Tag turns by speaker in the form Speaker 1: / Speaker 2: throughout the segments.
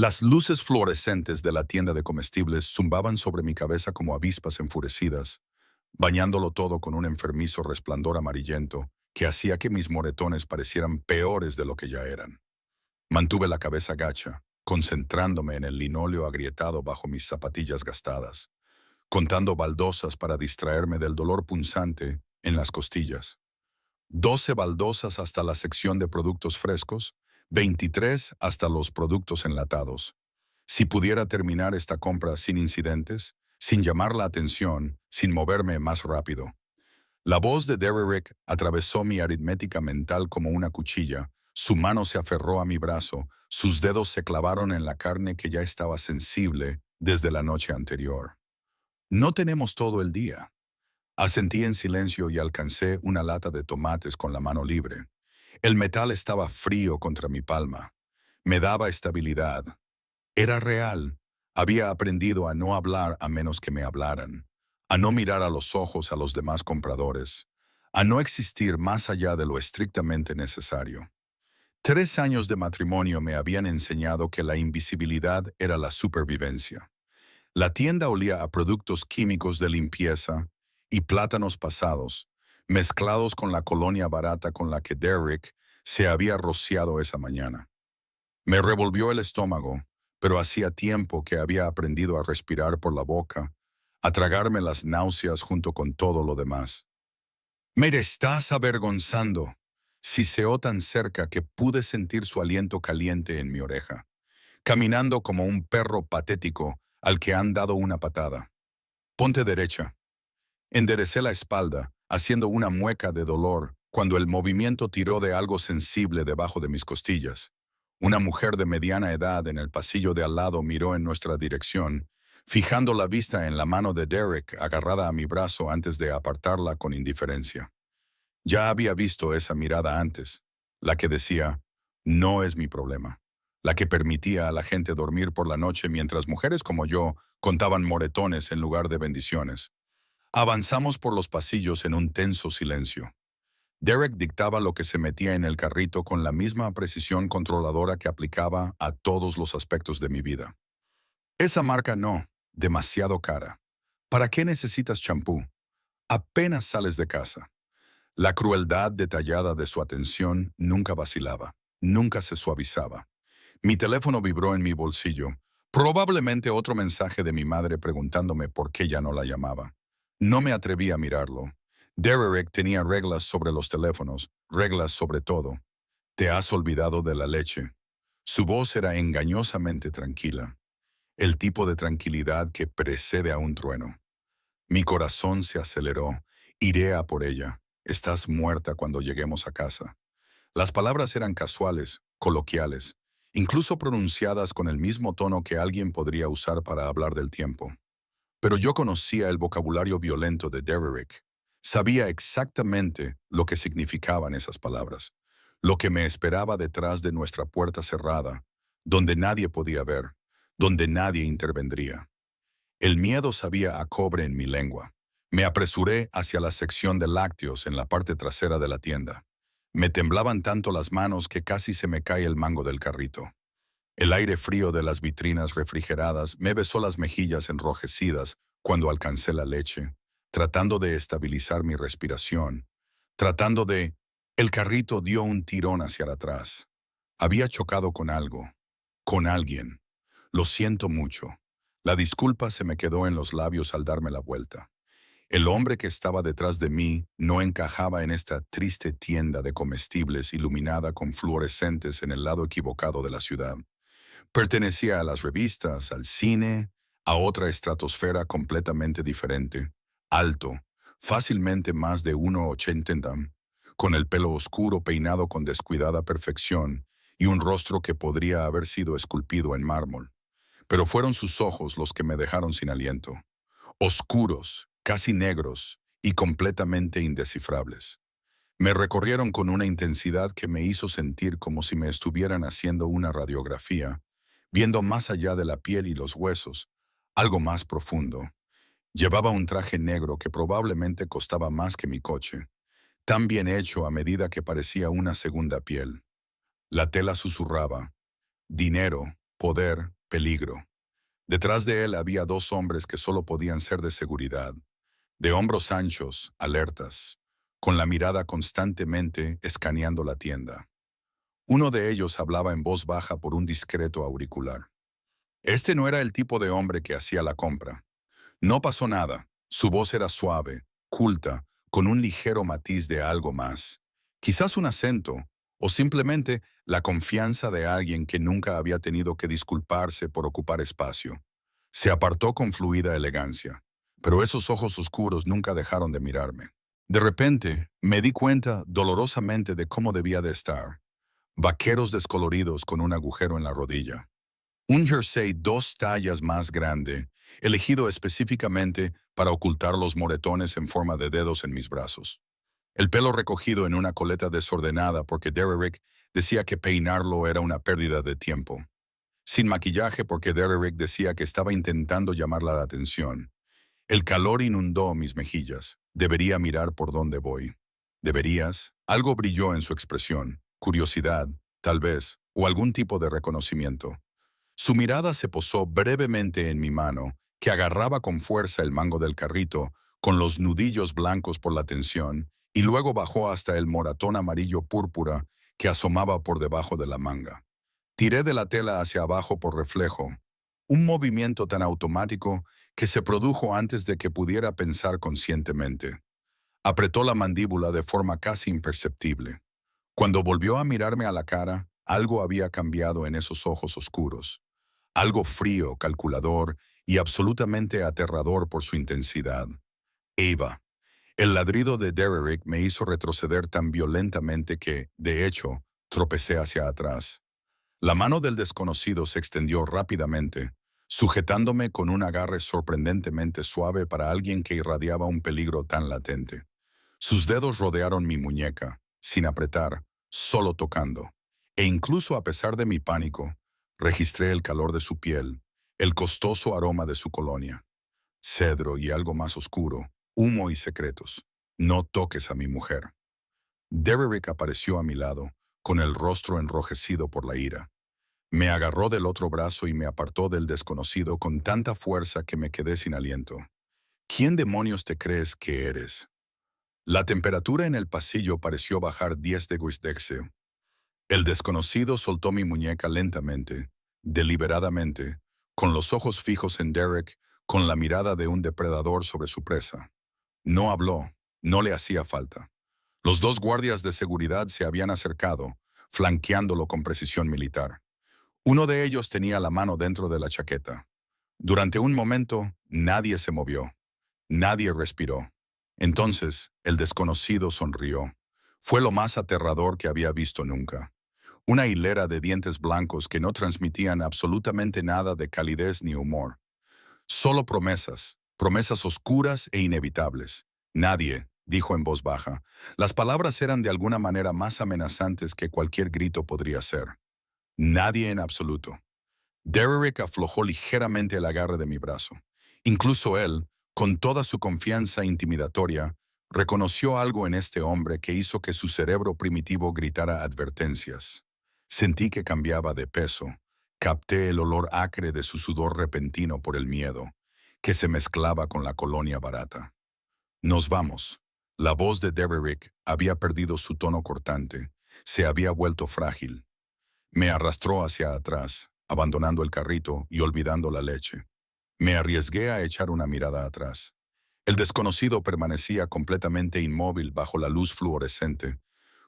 Speaker 1: Las luces fluorescentes de la tienda de comestibles zumbaban sobre mi cabeza como avispas enfurecidas, bañándolo todo con un enfermizo resplandor amarillento que hacía que mis moretones parecieran peores de lo que ya eran. Mantuve la cabeza gacha, concentrándome en el linóleo agrietado bajo mis zapatillas gastadas, contando baldosas para distraerme del dolor punzante en las costillas. 12 baldosas hasta la sección de productos frescos, 23 hasta los productos enlatados. Si pudiera terminar esta compra sin incidentes, sin llamar la atención, sin moverme más rápido. La voz de Derrick atravesó mi aritmética mental como una cuchilla. Su mano se aferró a mi brazo, sus dedos se clavaron en la carne que ya estaba sensible desde la noche anterior. No tenemos todo el día. Asentí en silencio y alcancé una lata de tomates con la mano libre. El metal estaba frío contra mi palma. Me daba estabilidad. Era real. Había aprendido a no hablar a menos que me hablaran, a no mirar a los ojos a los demás compradores, a no existir más allá de lo estrictamente necesario. 3 años de matrimonio me habían enseñado que la invisibilidad era la supervivencia. La tienda olía a productos químicos de limpieza y plátanos pasados, mezclados con la colonia barata con la que Derrick se había rociado esa mañana. Me revolvió el estómago, pero hacía tiempo que había aprendido a respirar por la boca, a tragarme las náuseas junto con todo lo demás. Me estás avergonzando. Siseó tan cerca que pude sentir su aliento caliente en mi oreja, caminando como un perro patético al que han dado una patada. Ponte derecha. Enderecé la espalda, haciendo una mueca de dolor, cuando el movimiento tiró de algo sensible debajo de mis costillas. Una mujer de mediana edad en el pasillo de al lado miró en nuestra dirección, fijando la vista en la mano de Derrick agarrada a mi brazo antes de apartarla con indiferencia. Ya había visto esa mirada antes, la que decía, no es mi problema, la que permitía a la gente dormir por la noche mientras mujeres como yo contaban moretones en lugar de bendiciones. Avanzamos por los pasillos en un tenso silencio. Derek dictaba lo que se metía en el carrito con la misma precisión controladora que aplicaba a todos los aspectos de mi vida. Esa marca no, demasiado cara. ¿Para qué necesitas champú? Apenas sales de casa. La crueldad detallada de su atención nunca vacilaba, nunca se suavizaba. Mi teléfono vibró en mi bolsillo, probablemente otro mensaje de mi madre preguntándome por qué ya no la llamaba. No me atreví a mirarlo. Derrick tenía reglas sobre los teléfonos, reglas sobre todo. Te has olvidado de la leche. Su voz era engañosamente tranquila, el tipo de tranquilidad que precede a un trueno. Mi corazón se aceleró. Iré a por ella. Estás muerta cuando lleguemos a casa. Las palabras eran casuales, coloquiales, incluso pronunciadas con el mismo tono que alguien podría usar para hablar del tiempo. Pero yo conocía el vocabulario violento de Derrick. Sabía exactamente lo que significaban esas palabras, lo que me esperaba detrás de nuestra puerta cerrada, donde nadie podía ver, donde nadie intervendría. El miedo sabía a cobre en mi lengua. Me apresuré hacia la sección de lácteos en la parte trasera de la tienda. Me temblaban tanto las manos que casi se me cae el mango del carrito. El aire frío de las vitrinas refrigeradas me besó las mejillas enrojecidas cuando alcancé la leche, tratando de estabilizar mi respiración, tratando de... El carrito dio un tirón hacia atrás. Había chocado con algo, con alguien. Lo siento mucho. La disculpa se me quedó en los labios al darme la vuelta. El hombre que estaba detrás de mí no encajaba en esta triste tienda de comestibles iluminada con fluorescentes en el lado equivocado de la ciudad. Pertenecía a las revistas, al cine, a otra estratosfera completamente diferente. Alto, fácilmente más de 1,80, con el pelo oscuro peinado con descuidada perfección y un rostro que podría haber sido esculpido en mármol. Pero fueron sus ojos los que me dejaron sin aliento. Oscuros, casi negros y completamente indescifrables. Me recorrieron con una intensidad que me hizo sentir como si me estuvieran haciendo una radiografía, viendo más allá de la piel y los huesos, algo más profundo. Llevaba un traje negro que probablemente costaba más que mi coche, tan bien hecho a medida que parecía una segunda piel. La tela susurraba, dinero, poder, peligro. Detrás de él había dos hombres que solo podían ser de seguridad, de hombros anchos, alertas, con la mirada constantemente escaneando la tienda. Uno de ellos hablaba en voz baja por un discreto auricular. Este no era el tipo de hombre que hacía la compra. No pasó nada. Su voz era suave, culta, con un ligero matiz de algo más. Quizás un acento, o simplemente la confianza de alguien que nunca había tenido que disculparse por ocupar espacio. Se apartó con fluida elegancia, pero esos ojos oscuros nunca dejaron de mirarme. De repente, me di cuenta dolorosamente de cómo debía de estar. Vaqueros descoloridos con un agujero en la rodilla. Un jersey 2 tallas más grande, elegido específicamente para ocultar los moretones en forma de dedos en mis brazos. El pelo recogido en una coleta desordenada porque Derrick decía que peinarlo era una pérdida de tiempo. Sin maquillaje porque Derrick decía que estaba intentando llamarla la atención. El calor inundó mis mejillas. Debería mirar por dónde voy. ¿Deberías? Algo brilló en su expresión. Curiosidad, tal vez, o algún tipo de reconocimiento. Su mirada se posó brevemente en mi mano, que agarraba con fuerza el mango del carrito, con los nudillos blancos por la tensión, y luego bajó hasta el moratón amarillo púrpura que asomaba por debajo de la manga. Tiré de la tela hacia abajo por reflejo, un movimiento tan automático que se produjo antes de que pudiera pensar conscientemente. Apretó la mandíbula de forma casi imperceptible. Cuando volvió a mirarme a la cara, algo había cambiado en esos ojos oscuros. Algo frío, calculador y absolutamente aterrador por su intensidad. Eva. El ladrido de Derrick me hizo retroceder tan violentamente que, de hecho, tropecé hacia atrás. La mano del desconocido se extendió rápidamente, sujetándome con un agarre sorprendentemente suave para alguien que irradiaba un peligro tan latente. Sus dedos rodearon mi muñeca, sin apretar, solo tocando. E incluso a pesar de mi pánico, registré el calor de su piel, el costoso aroma de su colonia. Cedro y algo más oscuro, humo y secretos. No toques a mi mujer. Derrick apareció a mi lado, con el rostro enrojecido por la ira. Me agarró del otro brazo y me apartó del desconocido con tanta fuerza que me quedé sin aliento. ¿Quién demonios te crees que eres? La temperatura en el pasillo pareció bajar 10 de Wisdexio. El desconocido soltó mi muñeca lentamente, deliberadamente, con los ojos fijos en Derrick, con la mirada de un depredador sobre su presa. No habló, no le hacía falta. Los dos guardias de seguridad se habían acercado, flanqueándolo con precisión militar. Uno de ellos tenía la mano dentro de la chaqueta. Durante un momento, nadie se movió. Nadie respiró. Entonces, el desconocido sonrió. Fue lo más aterrador que había visto nunca. Una hilera de dientes blancos que no transmitían absolutamente nada de calidez ni humor. Solo promesas, promesas oscuras e inevitables. Nadie, dijo en voz baja. Las palabras eran de alguna manera más amenazantes que cualquier grito podría ser. Nadie en absoluto. Derrick aflojó ligeramente el agarre de mi brazo. Incluso él, con toda su confianza intimidatoria, reconoció algo en este hombre que hizo que su cerebro primitivo gritara advertencias. Sentí que cambiaba de peso. Capté el olor acre de su sudor repentino por el miedo, que se mezclaba con la colonia barata. Nos vamos. La voz de Derrick había perdido su tono cortante. Se había vuelto frágil. Me arrastró hacia atrás, abandonando el carrito y olvidando la leche. Me arriesgué a echar una mirada atrás. El desconocido permanecía completamente inmóvil bajo la luz fluorescente,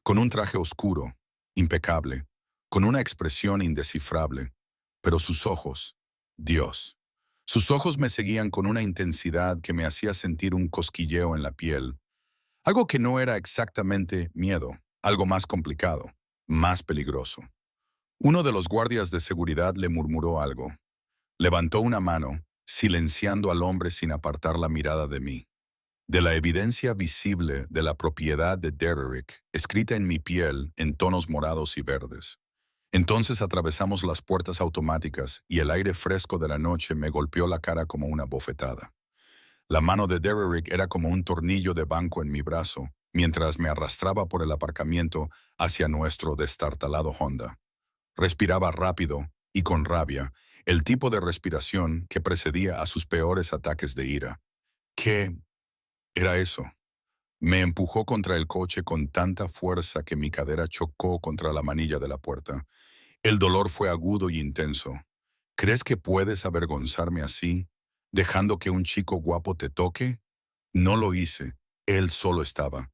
Speaker 1: con un traje oscuro, impecable, con una expresión indescifrable, pero sus ojos, Dios. Sus ojos me seguían con una intensidad que me hacía sentir un cosquilleo en la piel, algo que no era exactamente miedo, algo más complicado, más peligroso. Uno de los guardias de seguridad le murmuró algo. Levantó una mano, silenciando al hombre sin apartar la mirada de mí. De la evidencia visible de la propiedad de Derrick, escrita en mi piel en tonos morados y verdes. Entonces atravesamos las puertas automáticas y el aire fresco de la noche me golpeó la cara como una bofetada. La mano de Derrick era como un tornillo de banco en mi brazo, mientras me arrastraba por el aparcamiento hacia nuestro destartalado Honda. Respiraba rápido, y con rabia, el tipo de respiración que precedía a sus peores ataques de ira. ¿Qué era eso? Me empujó contra el coche con tanta fuerza que mi cadera chocó contra la manilla de la puerta. El dolor fue agudo y intenso. ¿Crees que puedes avergonzarme así, dejando que un chico guapo te toque? No lo hice, él solo estaba.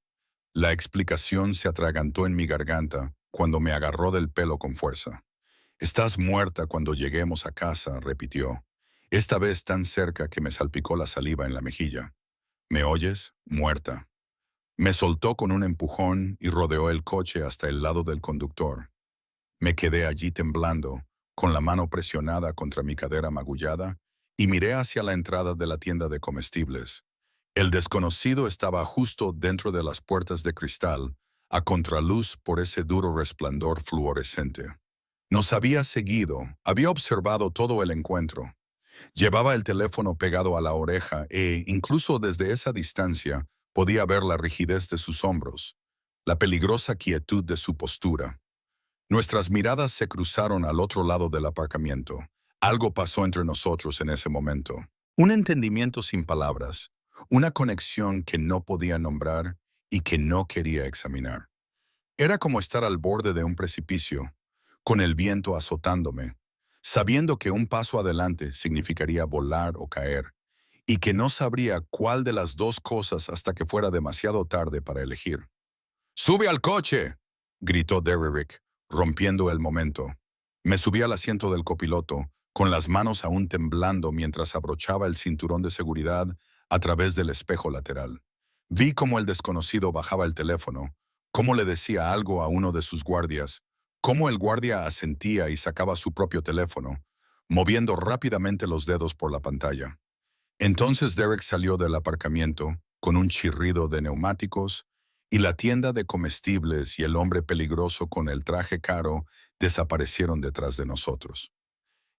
Speaker 1: La explicación se atragantó en mi garganta cuando me agarró del pelo con fuerza. Estás muerta cuando lleguemos a casa, repitió, esta vez tan cerca que me salpicó la saliva en la mejilla. ¿Me oyes? Muerta. Me soltó con un empujón y rodeó el coche hasta el lado del conductor. Me quedé allí temblando, con la mano presionada contra mi cadera magullada, y miré hacia la entrada de la tienda de comestibles. El desconocido estaba justo dentro de las puertas de cristal, a contraluz por ese duro resplandor fluorescente. Nos había seguido, había observado todo el encuentro. Llevaba el teléfono pegado a la oreja e, incluso desde esa distancia, podía ver la rigidez de sus hombros, la peligrosa quietud de su postura. Nuestras miradas se cruzaron al otro lado del aparcamiento. Algo pasó entre nosotros en ese momento. Un entendimiento sin palabras, una conexión que no podía nombrar y que no quería examinar. Era como estar al borde de un precipicio, con el viento azotándome, sabiendo que un paso adelante significaría volar o caer, y que no sabría cuál de las dos cosas hasta que fuera demasiado tarde para elegir. ¡Sube al coche!, gritó Derrick, rompiendo el momento. Me subí al asiento del copiloto, con las manos aún temblando mientras abrochaba el cinturón de seguridad a través del espejo lateral. Vi cómo el desconocido bajaba el teléfono, cómo le decía algo a uno de sus guardias, cómo el guardia asentía y sacaba su propio teléfono, moviendo rápidamente los dedos por la pantalla. Entonces Derek salió del aparcamiento, con un chirrido de neumáticos, y la tienda de comestibles y el hombre peligroso con el traje caro desaparecieron detrás de nosotros.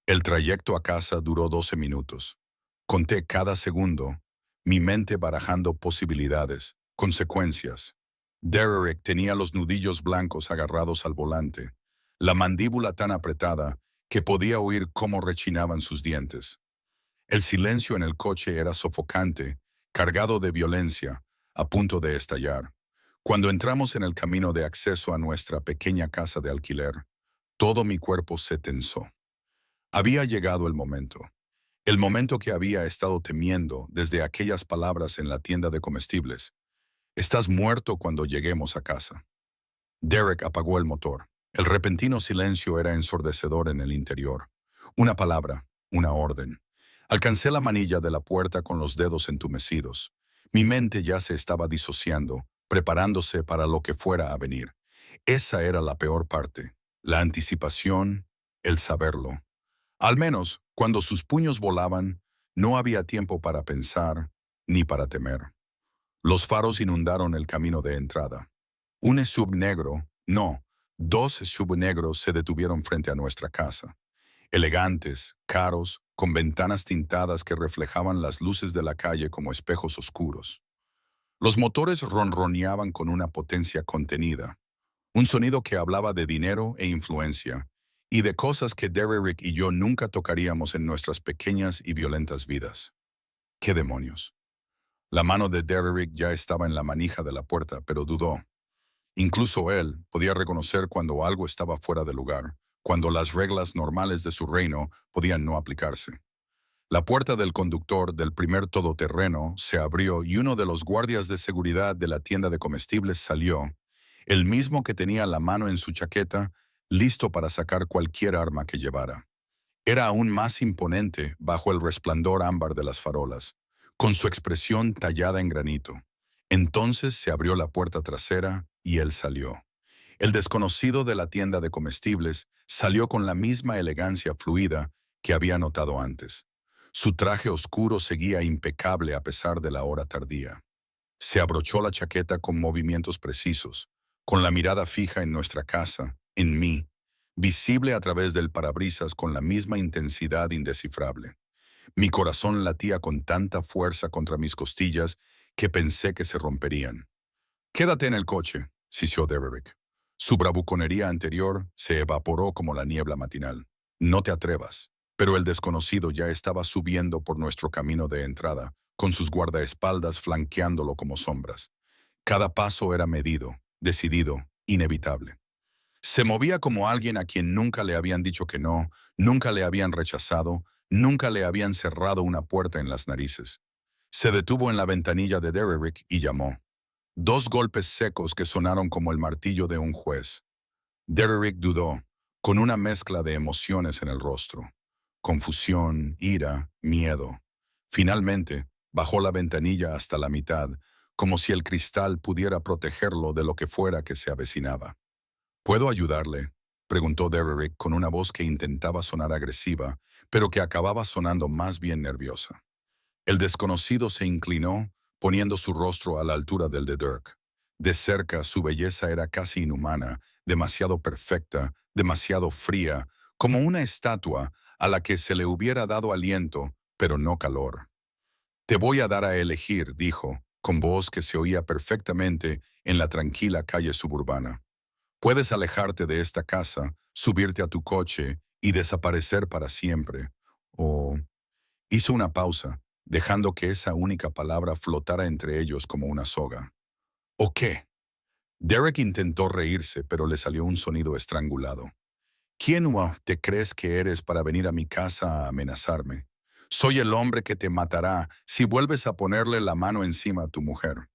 Speaker 1: El trayecto a casa duró 12 minutos. Conté cada segundo, mi mente barajando posibilidades, consecuencias. Derek tenía los nudillos blancos agarrados al volante, la mandíbula tan apretada que podía oír cómo rechinaban sus dientes. El silencio en el coche era sofocante, cargado de violencia, a punto de estallar. Cuando entramos en el camino de acceso a nuestra pequeña casa de alquiler, todo mi cuerpo se tensó. Había llegado el momento que había estado temiendo desde aquellas palabras en la tienda de comestibles. Estás muerto cuando lleguemos a casa. Derek apagó el motor. El repentino silencio era ensordecedor en el interior. Una palabra, una orden. Alcancé la manilla de la puerta con los dedos entumecidos. Mi mente ya se estaba disociando, preparándose para lo que fuera a venir. Esa era la peor parte, la anticipación, el saberlo. Al menos, cuando sus puños volaban, no había tiempo para pensar ni para temer. Los faros inundaron el camino de entrada. Un SUV negro, no, dos SUV negros se detuvieron frente a nuestra casa. Elegantes, caros, con ventanas tintadas que reflejaban las luces de la calle como espejos oscuros. Los motores ronroneaban con una potencia contenida, un sonido que hablaba de dinero e influencia, y de cosas que Derrick y yo nunca tocaríamos en nuestras pequeñas y violentas vidas. ¿Qué demonios? La mano de Derrick ya estaba en la manija de la puerta, pero dudó. Incluso él podía reconocer cuando algo estaba fuera de lugar, cuando las reglas normales de su reino podían no aplicarse. La puerta del conductor del primer todoterreno se abrió y uno de los guardias de seguridad de la tienda de comestibles salió, el mismo que tenía la mano en su chaqueta, listo para sacar cualquier arma que llevara. Era aún más imponente bajo el resplandor ámbar de las farolas, con su expresión tallada en granito. Entonces se abrió la puerta trasera y él salió. El desconocido de la tienda de comestibles salió con la misma elegancia fluida que había notado antes. Su traje oscuro seguía impecable a pesar de la hora tardía. Se abrochó la chaqueta con movimientos precisos, con la mirada fija en nuestra casa, en mí, visible a través del parabrisas con la misma intensidad indescifrable. Mi corazón latía con tanta fuerza contra mis costillas que pensé que se romperían. «Quédate en el coche», sisió Derrick. Su bravuconería anterior se evaporó como la niebla matinal. No te atrevas. Pero el desconocido ya estaba subiendo por nuestro camino de entrada, con sus guardaespaldas flanqueándolo como sombras. Cada paso era medido, decidido, inevitable. Se movía como alguien a quien nunca le habían dicho que no, nunca le habían rechazado, nunca le habían cerrado una puerta en las narices. Se detuvo en la ventanilla de Derrick y llamó. Dos golpes secos que sonaron como el martillo de un juez. Derrick dudó, con una mezcla de emociones en el rostro. Confusión, ira, miedo. Finalmente, bajó la ventanilla hasta la mitad, como si el cristal pudiera protegerlo de lo que fuera que se avecinaba. ¿Puedo ayudarle?, preguntó Derrick con una voz que intentaba sonar agresiva, pero que acababa sonando más bien nerviosa. El desconocido se inclinó, poniendo su rostro a la altura del de Dirk. De cerca, su belleza era casi inhumana, demasiado perfecta, demasiado fría, como una estatua a la que se le hubiera dado aliento, pero no calor. Te voy a dar a elegir, dijo, con voz que se oía perfectamente en la tranquila calle suburbana. Puedes alejarte de esta casa, subirte a tu coche y desaparecer para siempre. O... Hizo una pausa, dejando que esa única palabra flotara entre ellos como una soga. ¿O qué? Derek intentó reírse, pero le salió un sonido estrangulado. ¿Quién te crees que eres para venir a mi casa a amenazarme? Soy el hombre que te matará si vuelves a ponerle la mano encima a tu mujer.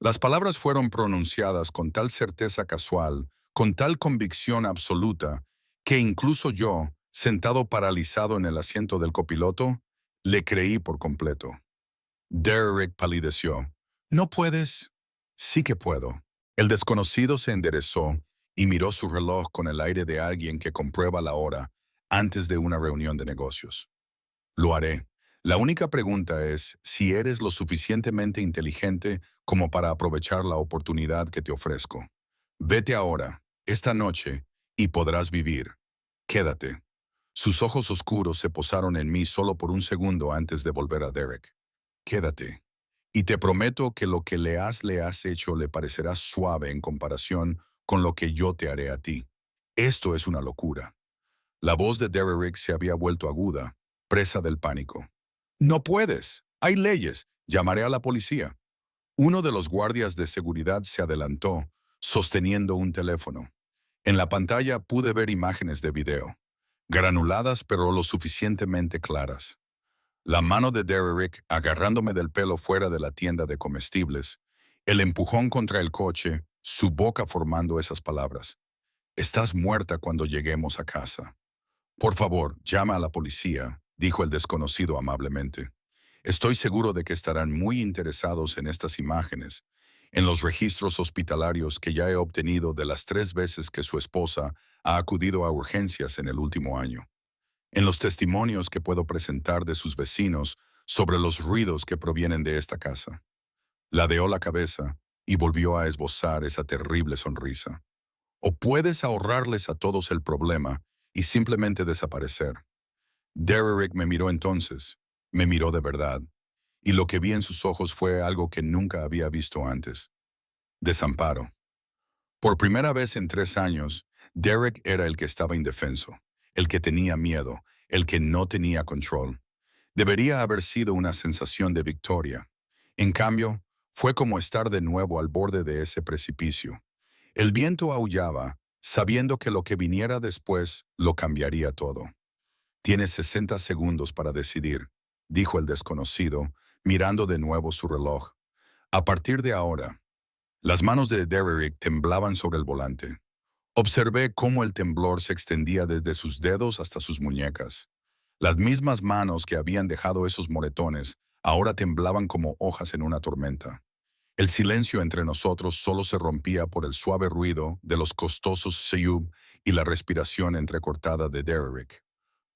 Speaker 1: Las palabras fueron pronunciadas con tal certeza casual, con tal convicción absoluta, que incluso yo, sentado paralizado en el asiento del copiloto, le creí por completo. Derek palideció. ¿No puedes? Sí que puedo. El desconocido se enderezó y miró su reloj con el aire de alguien que comprueba la hora antes de una reunión de negocios. Lo haré. La única pregunta es si eres lo suficientemente inteligente como para aprovechar la oportunidad que te ofrezco. Vete ahora, esta noche, y podrás vivir. Quédate. Sus ojos oscuros se posaron en mí solo por un segundo antes de volver a Derek. Quédate. Y te prometo que lo que le has hecho le parecerá suave en comparación con lo que yo te haré a ti. Esto es una locura. La voz de Derrick se había vuelto aguda, presa del pánico. No puedes. Hay leyes. Llamaré a la policía. Uno de los guardias de seguridad se adelantó, sosteniendo un teléfono. En la pantalla pude ver imágenes de video, granuladas pero lo suficientemente claras. La mano de Derrick agarrándome del pelo fuera de la tienda de comestibles, el empujón contra el coche, su boca formando esas palabras. Estás muerta cuando lleguemos a casa. Por favor, llama a la policía, dijo el desconocido amablemente. Estoy seguro de que estarán muy interesados en estas imágenes, en los registros hospitalarios que ya he obtenido de las 3 veces que su esposa ha acudido a urgencias en el último año, en los testimonios que puedo presentar de sus vecinos sobre los ruidos que provienen de esta casa. Ladeó la cabeza y volvió a esbozar esa terrible sonrisa. O puedes ahorrarles a todos el problema y simplemente desaparecer. Derrick me miró entonces, me miró de verdad, y lo que vi en sus ojos fue algo que nunca había visto antes. Desamparo. Por primera vez en 3 años, Derek era el que estaba indefenso, el que tenía miedo, el que no tenía control. Debería haber sido una sensación de victoria. En cambio, fue como estar de nuevo al borde de ese precipicio. El viento aullaba, sabiendo que lo que viniera después lo cambiaría todo. Tienes 60 segundos para decidir, dijo el desconocido, mirando de nuevo su reloj. A partir de ahora, las manos de Derrick temblaban sobre el volante. Observé cómo el temblor se extendía desde sus dedos hasta sus muñecas. Las mismas manos que habían dejado esos moretones ahora temblaban como hojas en una tormenta. El silencio entre nosotros solo se rompía por el suave ruido de los costosos Seyub y la respiración entrecortada de Derrick.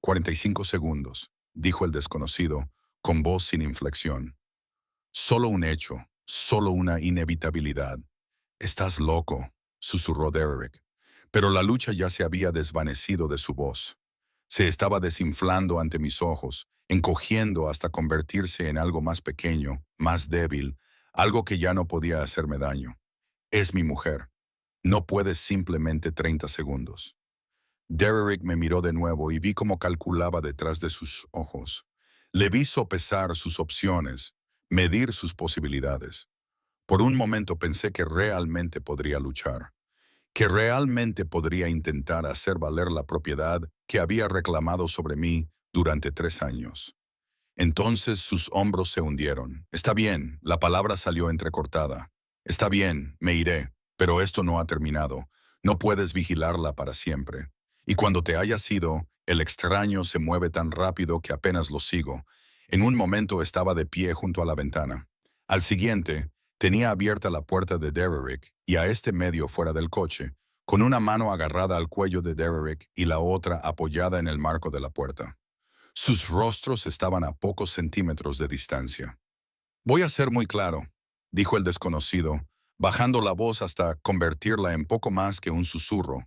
Speaker 1: 45 segundos, dijo el desconocido, con voz sin inflexión. Solo un hecho, solo una inevitabilidad. Estás loco, susurró Derrick. Pero la lucha ya se había desvanecido de su voz. Se estaba desinflando ante mis ojos, encogiendo hasta convertirse en algo más pequeño, más débil, algo que ya no podía hacerme daño. Es mi mujer. No puedes simplemente 30 segundos. Derrick me miró de nuevo y vi cómo calculaba detrás de sus ojos. Le vi sopesar sus opciones, medir sus posibilidades. Por un momento pensé que realmente podría luchar, que realmente podría intentar hacer valer la propiedad que había reclamado sobre mí durante 3 años. Entonces sus hombros se hundieron. Está bien, la palabra salió entrecortada. Está bien, me iré, pero esto no ha terminado. No puedes vigilarla para siempre. Y cuando te hayas ido, el extraño se mueve tan rápido que apenas lo sigo. En un momento estaba de pie junto a la ventana. Al siguiente, tenía abierta la puerta de Derrick y a este medio fuera del coche, con una mano agarrada al cuello de Derrick y la otra apoyada en el marco de la puerta. Sus rostros estaban a pocos centímetros de distancia. Voy a ser muy claro, dijo el desconocido, bajando la voz hasta convertirla en poco más que un susurro,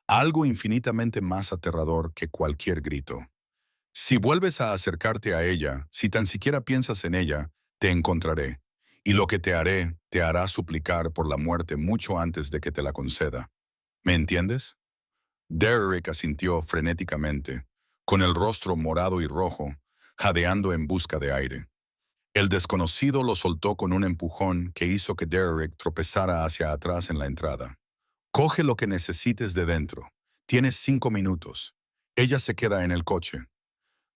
Speaker 1: algo infinitamente más aterrador que cualquier grito. Si vuelves a acercarte a ella, si tan siquiera piensas en ella, te encontraré, y lo que te haré te hará suplicar por la muerte mucho antes de que te la conceda. ¿Me entiendes? Derrick asintió frenéticamente, con el rostro morado y rojo, jadeando en busca de aire. El desconocido lo soltó con un empujón que hizo que Derrick tropezara hacia atrás en la entrada. Coge lo que necesites de dentro. Tienes 5 minutos. Ella se queda en el coche.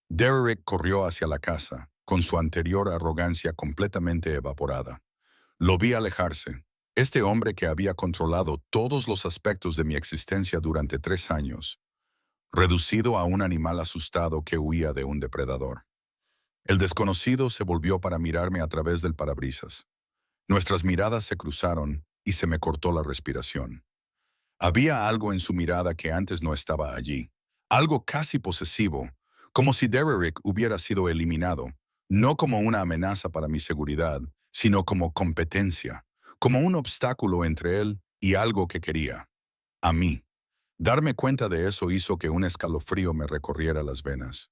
Speaker 1: Derrick corrió hacia la casa, con su anterior arrogancia completamente evaporada. Lo vi alejarse. Este hombre que había controlado todos los aspectos de mi existencia durante 3 años, reducido a un animal asustado que huía de un depredador. El desconocido se volvió para mirarme a través del parabrisas. Nuestras miradas se cruzaron y se me cortó la respiración. Había algo en su mirada que antes no estaba allí, algo casi posesivo, como si Derrick hubiera sido eliminado, no como una amenaza para mi seguridad, sino como competencia, como un obstáculo entre él y algo que quería, a mí. Darme cuenta de eso hizo que un escalofrío me recorriera las venas.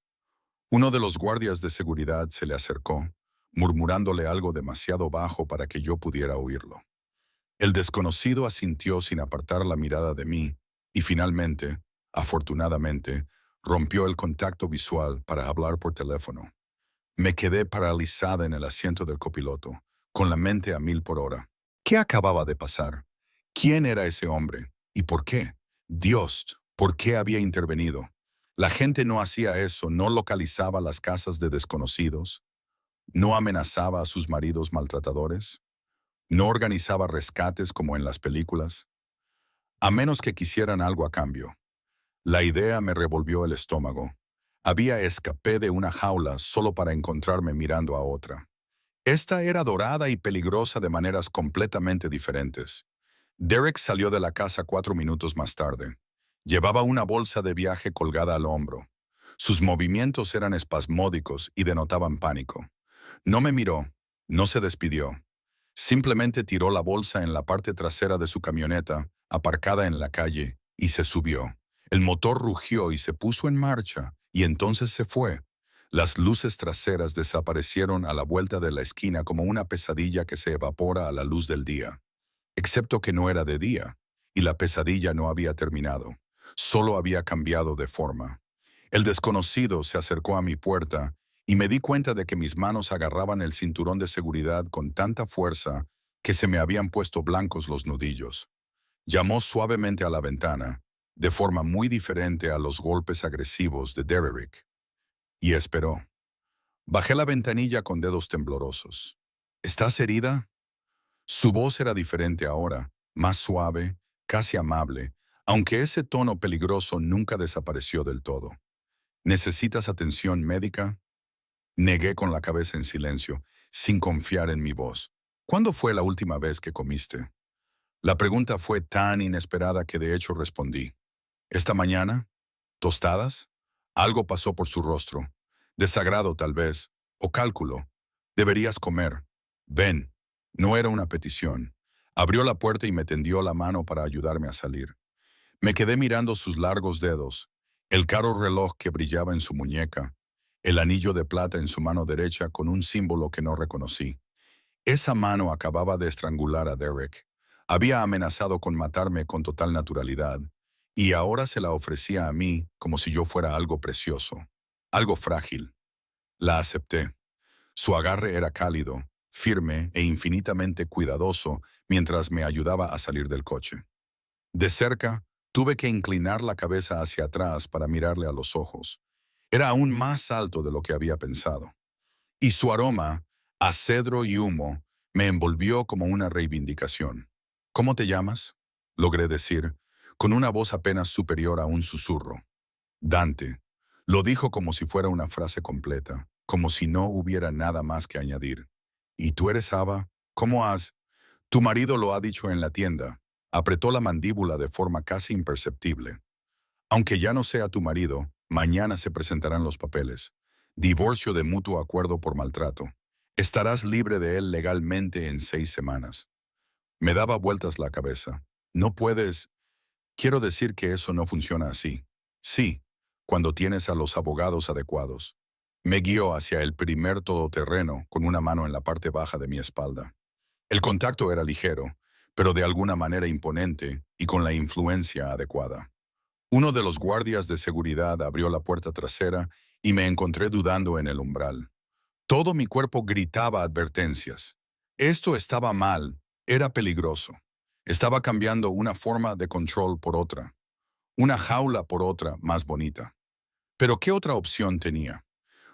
Speaker 1: Uno de los guardias de seguridad se le acercó, murmurándole algo demasiado bajo para que yo pudiera oírlo. El desconocido asintió sin apartar la mirada de mí y finalmente, afortunadamente, rompió el contacto visual para hablar por teléfono. Me quedé paralizada en el asiento del copiloto, con la mente a 1000 por hora. ¿Qué acababa de pasar? ¿Quién era ese hombre? ¿Y por qué? Dios, ¿por qué había intervenido? La gente no hacía eso, no localizaba las casas de desconocidos, no amenazaba a sus maridos maltratadores, no organizaba rescates como en las películas, a menos que quisieran algo a cambio. La idea me revolvió el estómago. Había escapé de una jaula solo para encontrarme mirando a otra. Esta era dorada y peligrosa de maneras completamente diferentes. Derrick salió de la casa 4 minutos más tarde. Llevaba una bolsa de viaje colgada al hombro. Sus movimientos eran espasmódicos y denotaban pánico. No me miró, no se despidió. Simplemente tiró la bolsa en la parte trasera de su camioneta, aparcada en la calle, y se subió. El motor rugió y se puso en marcha, y entonces se fue. Las luces traseras desaparecieron a la vuelta de la esquina como una pesadilla que se evapora a la luz del día. Excepto que no era de día, y la pesadilla no había terminado. Solo había cambiado de forma. El desconocido se acercó a mi puerta y me di cuenta de que mis manos agarraban el cinturón de seguridad con tanta fuerza que se me habían puesto blancos los nudillos. Llamó suavemente a la ventana, de forma muy diferente a los golpes agresivos de Derrick, y esperó. Bajé la ventanilla con dedos temblorosos. ¿Estás herida? Su voz era diferente ahora, más suave, casi amable, aunque ese tono peligroso nunca desapareció del todo. ¿Necesitas atención médica? Negué con la cabeza en silencio, sin confiar en mi voz. ¿Cuándo fue la última vez que comiste? La pregunta fue tan inesperada que de hecho respondí. ¿Esta mañana? ¿Tostadas? Algo pasó por su rostro. Desagrado tal vez, o cálculo. Deberías comer. Ven. No era una petición. Abrió la puerta y me tendió la mano para ayudarme a salir. Me quedé mirando sus largos dedos, el caro reloj que brillaba en su muñeca, el anillo de plata en su mano derecha con un símbolo que no reconocí. Esa mano acababa de estrangular a Derrick. Había amenazado con matarme con total naturalidad, y ahora se la ofrecía a mí como si yo fuera algo precioso, algo frágil. La acepté. Su agarre era cálido, firme e infinitamente cuidadoso mientras me ayudaba a salir del coche. De cerca, tuve que inclinar la cabeza hacia atrás para mirarle a los ojos. Era aún más alto de lo que había pensado. Y su aroma, a cedro y humo, me envolvió como una reivindicación. ¿Cómo te llamas? Logré decir, con una voz apenas superior a un susurro. Dante. Lo dijo como si fuera una frase completa, como si no hubiera nada más que añadir. ¿Y tú eres Ava? ¿Cómo has? Tu marido lo ha dicho en la tienda. Apretó la mandíbula de forma casi imperceptible. Aunque ya no sea tu marido, mañana se presentarán los papeles. Divorcio de mutuo acuerdo por maltrato. Estarás libre de él legalmente en 6 semanas. Me daba vueltas la cabeza. No puedes. Quiero decir que eso no funciona así. Sí, cuando tienes a los abogados adecuados. Me guió hacia el primer todoterreno con una mano en la parte baja de mi espalda. El contacto era ligero, pero de alguna manera imponente y con la influencia adecuada. Uno de los guardias de seguridad abrió la puerta trasera y me encontré dudando en el umbral. Todo mi cuerpo gritaba advertencias. Esto estaba mal, era peligroso. Estaba cambiando una forma de control por otra, una jaula por otra más bonita. Pero ¿qué otra opción tenía?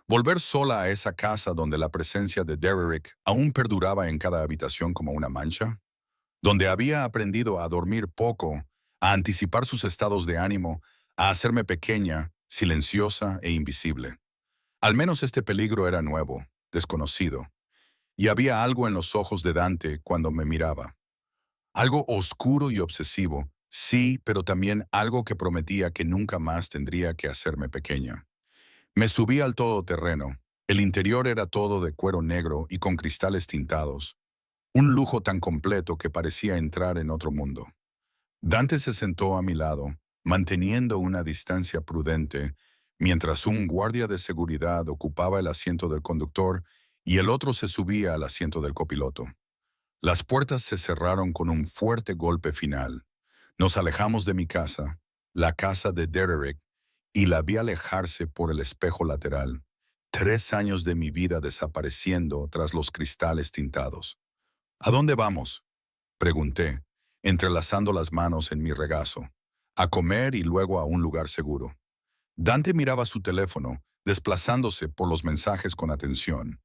Speaker 1: Volver sola a esa casa donde la presencia de Derrick aún perduraba en cada habitación como una mancha, donde había aprendido a dormir poco, a anticipar sus estados de ánimo, a hacerme pequeña, silenciosa e invisible. Al menos este peligro era nuevo, desconocido, y había algo en los ojos de Dante cuando me miraba. Algo oscuro y obsesivo, sí, pero también algo que prometía que nunca más tendría que hacerme pequeña. Me subí al todoterreno. El interior era todo de cuero negro y con cristales tintados. Un lujo tan completo que parecía entrar en otro mundo. Dante se sentó a mi lado, manteniendo una distancia prudente, mientras un guardia de seguridad ocupaba el asiento del conductor y el otro se subía al asiento del copiloto. Las puertas se cerraron con un fuerte golpe final. Nos alejamos de mi casa, la casa de Derrick, y la vi alejarse por el espejo lateral. 3 años de mi vida desapareciendo tras los cristales tintados. ¿A dónde vamos? Pregunté, entrelazando las manos en mi regazo. A comer y luego a un lugar seguro. Dante miraba su teléfono, desplazándose por los mensajes con atención.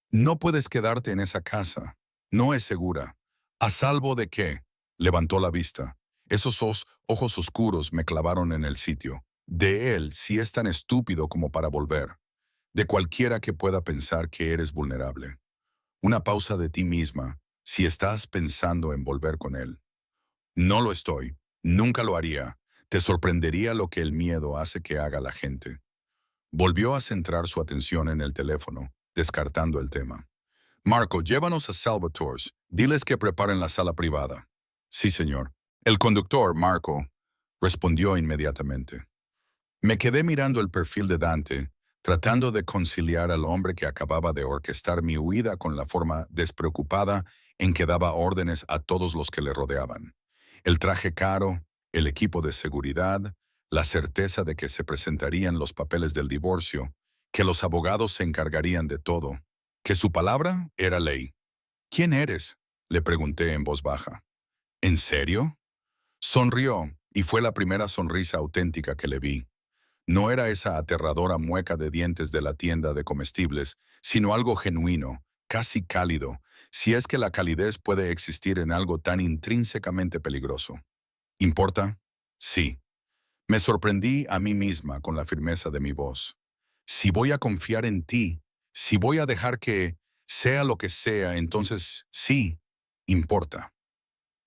Speaker 1: No puedes quedarte en esa casa. No es segura. ¿A salvo de qué? Levantó la vista. Esos ojos oscuros me clavaron en el sitio. De él, si es tan estúpido como para volver. De cualquiera que pueda pensar que eres vulnerable. Una pausa de ti misma, si estás pensando en volver con él. No lo estoy. Nunca lo haría. Te sorprendería lo que el miedo hace que haga la gente. Volvió a centrar su atención en el teléfono, descartando el tema. Marco, llévanos a Salvatore's. Diles que preparen la sala privada. Sí, señor. El conductor, Marco, respondió inmediatamente. Me quedé mirando el perfil de Dante, tratando de conciliar al hombre que acababa de orquestar mi huida con la forma despreocupada en que daba órdenes a todos los que le rodeaban. El traje caro, el equipo de seguridad, la certeza de que se presentarían los papeles del divorcio, que los abogados se encargarían de todo, que su palabra era ley. ¿Quién eres? Le pregunté en voz baja. ¿En serio? Sonrió, y fue la primera sonrisa auténtica que le vi. No era esa aterradora mueca de dientes de la tienda de comestibles, sino algo genuino, casi cálido, si es que la calidez puede existir en algo tan intrínsecamente peligroso. ¿Importa? Sí. Me sorprendí a mí misma con la firmeza de mi voz. Si voy a confiar en ti, si voy a dejar que sea lo que sea, entonces sí, importa.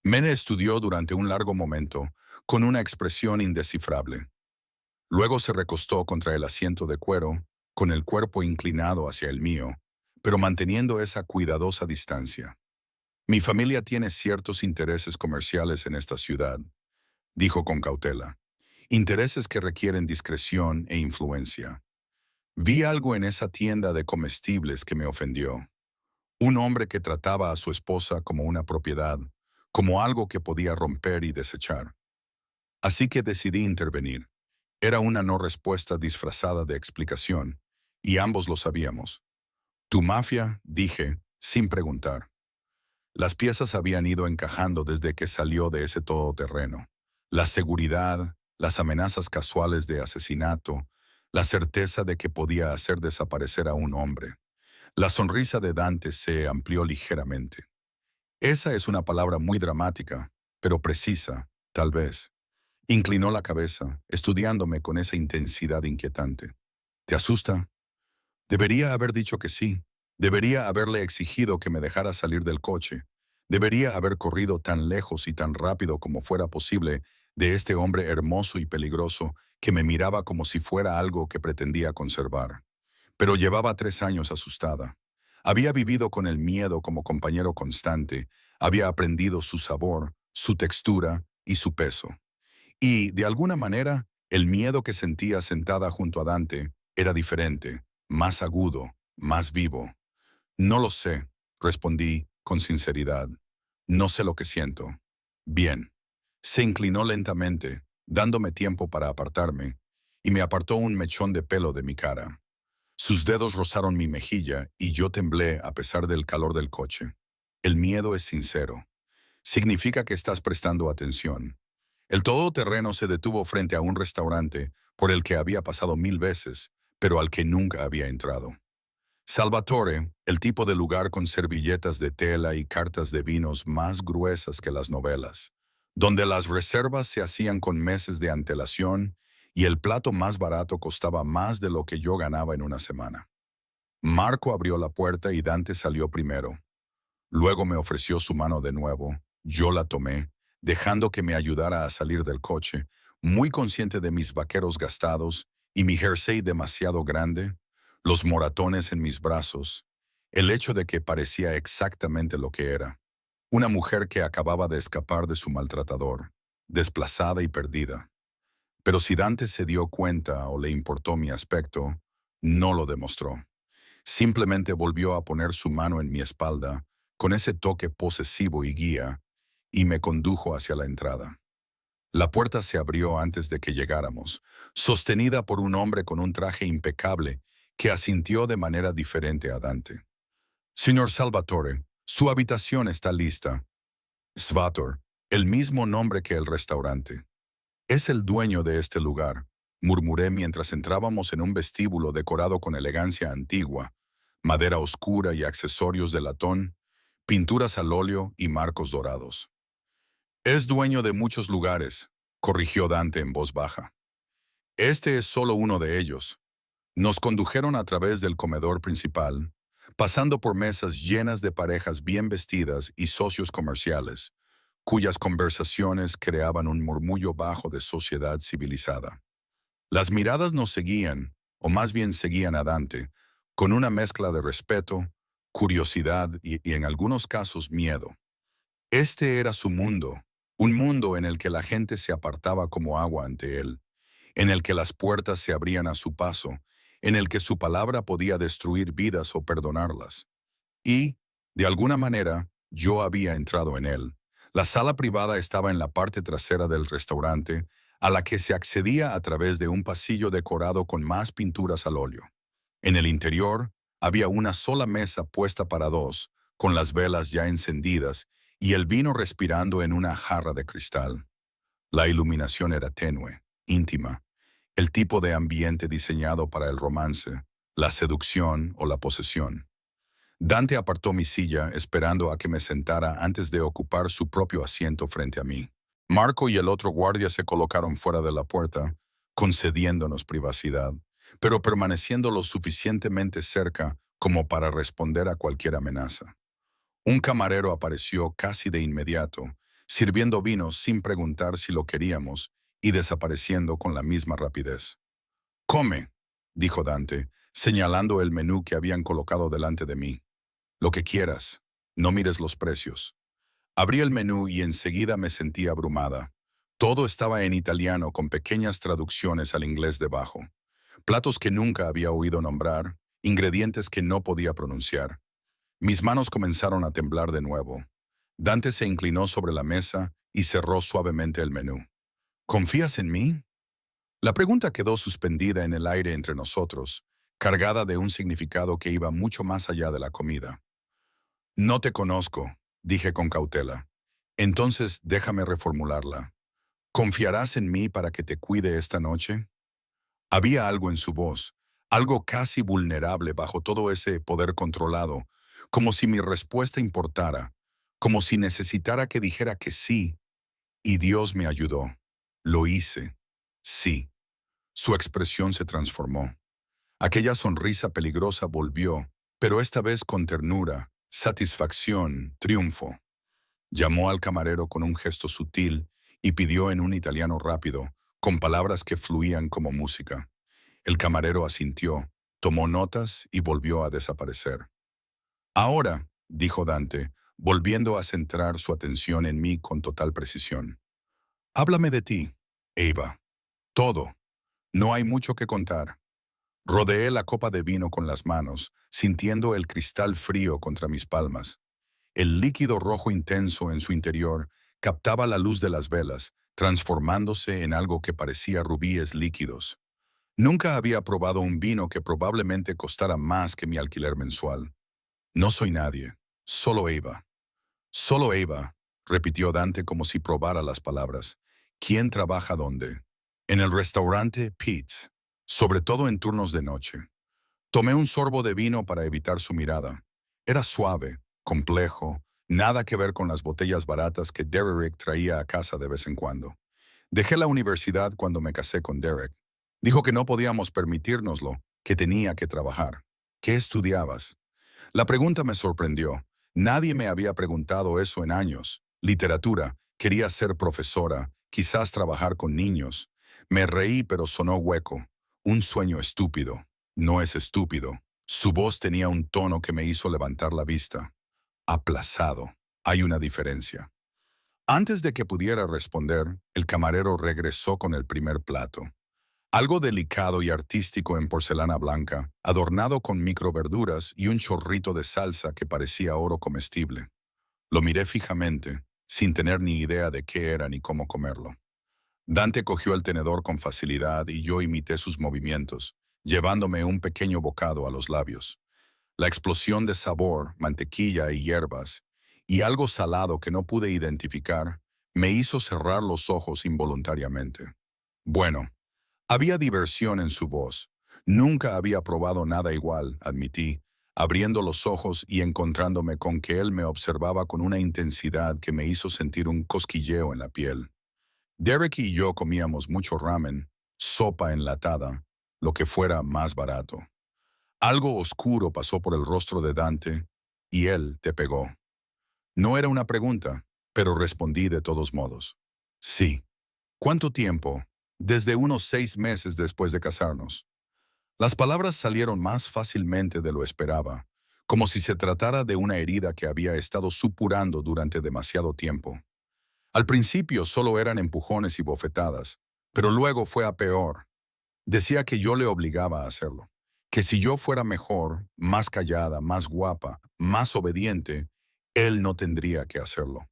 Speaker 1: Mene estudió durante un largo momento, con una expresión indescifrable. Luego se recostó contra el asiento de cuero, con el cuerpo inclinado hacia el mío, pero manteniendo esa cuidadosa distancia. Mi familia tiene ciertos intereses comerciales en esta ciudad, dijo con cautela. Intereses que requieren discreción e influencia. Vi algo en esa tienda de comestibles que me ofendió. Un hombre que trataba a su esposa como una propiedad, como algo que podía romper y desechar. Así que decidí intervenir. Era una no respuesta disfrazada de explicación, y ambos lo sabíamos. Tu mafia, dije, sin preguntar. Las piezas habían ido encajando desde que salió de ese todoterreno. La seguridad, las amenazas casuales de asesinato, la certeza de que podía hacer desaparecer a un hombre. La sonrisa de Dante se amplió ligeramente. Esa es una palabra muy dramática, pero precisa, tal vez. Inclinó la cabeza, estudiándome con esa intensidad inquietante. ¿Te asusta? Debería haber dicho que sí. Debería haberle exigido que me dejara salir del coche. Debería haber corrido tan lejos y tan rápido como fuera posible de este hombre hermoso y peligroso que me miraba como si fuera algo que pretendía conservar. Pero llevaba 3 años asustada. Había vivido con el miedo como compañero constante, había aprendido su sabor, su textura y su peso. Y, de alguna manera, el miedo que sentía sentada junto a Dante era diferente, más agudo, más vivo. No lo sé, respondí con sinceridad. No sé lo que siento. Bien. Se inclinó lentamente, dándome tiempo para apartarme, y me apartó un mechón de pelo de mi cara. Sus dedos rozaron mi mejilla y yo temblé a pesar del calor del coche. El miedo es sincero. Significa que estás prestando atención. El todoterreno se detuvo frente a un restaurante por el que había pasado 1000 veces, pero al que nunca había entrado. Salvatore, el tipo de lugar con servilletas de tela y cartas de vinos más gruesas que las novelas, donde las reservas se hacían con meses de antelación y el plato más barato costaba más de lo que yo ganaba en una semana. Marco abrió la puerta y Dante salió primero. Luego me ofreció su mano de nuevo. Yo la tomé, dejando que me ayudara a salir del coche, muy consciente de mis vaqueros gastados y mi jersey demasiado grande, los moratones en mis brazos, el hecho de que parecía exactamente lo que era. Una mujer que acababa de escapar de su maltratador, desplazada y perdida. Pero si Dante se dio cuenta o le importó mi aspecto, no lo demostró. Simplemente volvió a poner su mano en mi espalda, con ese toque posesivo y guía, y me condujo hacia la entrada. La puerta se abrió antes de que llegáramos, sostenida por un hombre con un traje impecable que asintió de manera diferente a Dante. Señor Salvatore, su habitación está lista. Svator, el mismo nombre que el restaurante. Es el dueño de este lugar, murmuré mientras entrábamos en un vestíbulo decorado con elegancia antigua, madera oscura y accesorios de latón, pinturas al óleo y marcos dorados. Es dueño de muchos lugares, corrigió Dante en voz baja. Este es solo uno de ellos. Nos condujeron a través del comedor principal, pasando por mesas llenas de parejas bien vestidas y socios comerciales, cuyas conversaciones creaban un murmullo bajo de sociedad civilizada. Las miradas nos seguían, o más bien seguían a Dante, con una mezcla de respeto, curiosidad y en algunos casos miedo. Este era su mundo, un mundo en el que la gente se apartaba como agua ante él, en el que las puertas se abrían a su paso, en el que su palabra podía destruir vidas o perdonarlas. Y, de alguna manera, yo había entrado en él. La sala privada estaba en la parte trasera del restaurante, a la que se accedía a través de un pasillo decorado con más pinturas al óleo. En el interior, había una sola mesa puesta para dos, con las velas ya encendidas y el vino respirando en una jarra de cristal. La iluminación era tenue, íntima, el tipo de ambiente diseñado para el romance, la seducción o la posesión. Dante apartó mi silla esperando a que me sentara antes de ocupar su propio asiento frente a mí. Marco y el otro guardia se colocaron fuera de la puerta, concediéndonos privacidad, pero permaneciendo lo suficientemente cerca como para responder a cualquier amenaza. Un camarero apareció casi de inmediato, sirviendo vino sin preguntar si lo queríamos y desapareciendo con la misma rapidez. «Come», dijo Dante, señalando el menú que habían colocado delante de mí. «Lo que quieras. No mires los precios». Abrí el menú y enseguida me sentí abrumada. Todo estaba en italiano con pequeñas traducciones al inglés debajo. Platos que nunca había oído nombrar, ingredientes que no podía pronunciar. Mis manos comenzaron a temblar de nuevo. Dante se inclinó sobre la mesa y cerró suavemente el menú. ¿Confías en mí? La pregunta quedó suspendida en el aire entre nosotros, cargada de un significado que iba mucho más allá de la comida. No te conozco, dije con cautela. Entonces déjame reformularla. ¿Confiarás en mí para que te cuide esta noche? Había algo en su voz, algo casi vulnerable bajo todo ese poder controlado, como si mi respuesta importara, como si necesitara que dijera que sí, y Dios me ayudó. Lo hice. Sí. Su expresión se transformó. Aquella sonrisa peligrosa volvió, pero esta vez con ternura, satisfacción, triunfo. Llamó al camarero con un gesto sutil y pidió en un italiano rápido, con palabras que fluían como música. El camarero asintió, tomó notas y volvió a desaparecer. Ahora, dijo Dante, volviendo a centrar su atención en mí con total precisión. Háblame de ti, Eva. Todo. No hay mucho que contar. Rodeé la copa de vino con las manos, sintiendo el cristal frío contra mis palmas. El líquido rojo intenso en su interior captaba la luz de las velas, transformándose en algo que parecía rubíes líquidos. Nunca había probado un vino que probablemente costara más que mi alquiler mensual. No soy nadie, solo Eva. Solo Eva, repitió Dante como si probara las palabras. ¿Quién trabaja dónde? En el restaurante Pete's, sobre todo en turnos de noche. Tomé un sorbo de vino para evitar su mirada. Era suave, complejo, nada que ver con las botellas baratas que Derek traía a casa de vez en cuando. Dejé la universidad cuando me casé con Derek. Dijo que no podíamos permitírnoslo, que tenía que trabajar. ¿Qué estudiabas? La pregunta me sorprendió. Nadie me había preguntado eso en años. Literatura, quería ser profesora, quizás trabajar con niños. Me reí, pero sonó hueco. Un sueño estúpido. No es estúpido. Su voz tenía un tono que me hizo levantar la vista. Aplazado. Hay una diferencia. Antes de que pudiera responder, el camarero regresó con el primer plato. Algo delicado y artístico en porcelana blanca, adornado con microverduras y un chorrito de salsa que parecía oro comestible. Lo miré fijamente, sin tener ni idea de qué era ni cómo comerlo. Dante cogió el tenedor con facilidad y yo imité sus movimientos, llevándome un pequeño bocado a los labios. La explosión de sabor, mantequilla y hierbas, y algo salado que no pude identificar, me hizo cerrar los ojos involuntariamente. Bueno, había diversión en su voz. Nunca había probado nada igual, admití, abriendo los ojos y encontrándome con que él me observaba con una intensidad que me hizo sentir un cosquilleo en la piel. Derek y yo comíamos mucho ramen, sopa enlatada, lo que fuera más barato. Algo oscuro pasó por el rostro de Dante, y él te pegó. No era una pregunta, pero respondí de todos modos. Sí. ¿Cuánto tiempo? Desde unos 6 meses después de casarnos. Las palabras salieron más fácilmente de lo esperaba, como si se tratara de una herida que había estado supurando durante demasiado tiempo. Al principio solo eran empujones y bofetadas, pero luego fue a peor. Decía que yo le obligaba a hacerlo, que si yo fuera mejor, más callada, más guapa, más obediente, él no tendría que hacerlo.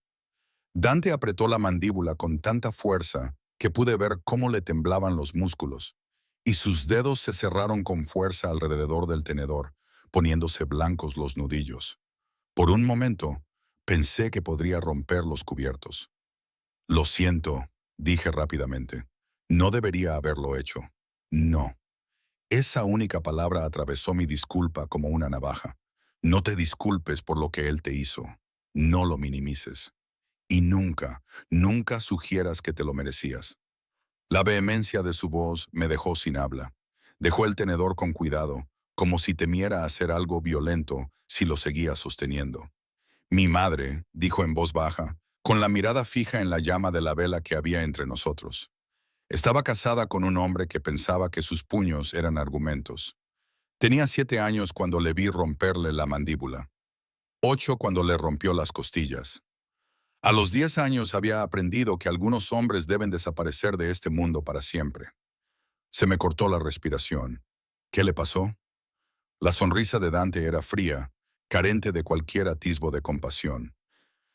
Speaker 1: Dante apretó la mandíbula con tanta fuerza que pude ver cómo le temblaban los músculos, y sus dedos se cerraron con fuerza alrededor del tenedor, poniéndose blancos los nudillos. Por un momento, pensé que podría romper los cubiertos. Lo siento, dije rápidamente. No debería haberlo hecho. No. Esa única palabra atravesó mi disculpa como una navaja. No te disculpes por lo que él te hizo. No lo minimices. Y nunca, nunca sugieras que te lo merecías. La vehemencia de su voz me dejó sin habla. Dejó el tenedor con cuidado, como si temiera hacer algo violento si lo seguía sosteniendo. Mi madre, dijo en voz baja, con la mirada fija en la llama de la vela que había entre nosotros. Estaba casada con un hombre que pensaba que sus puños eran argumentos. Tenía 7 años cuando le vi romperle la mandíbula. 8 cuando le rompió las costillas. A los 10 años había aprendido que algunos hombres deben desaparecer de este mundo para siempre. Se me cortó la respiración. ¿Qué le pasó? La sonrisa de Dante era fría, carente de cualquier atisbo de compasión.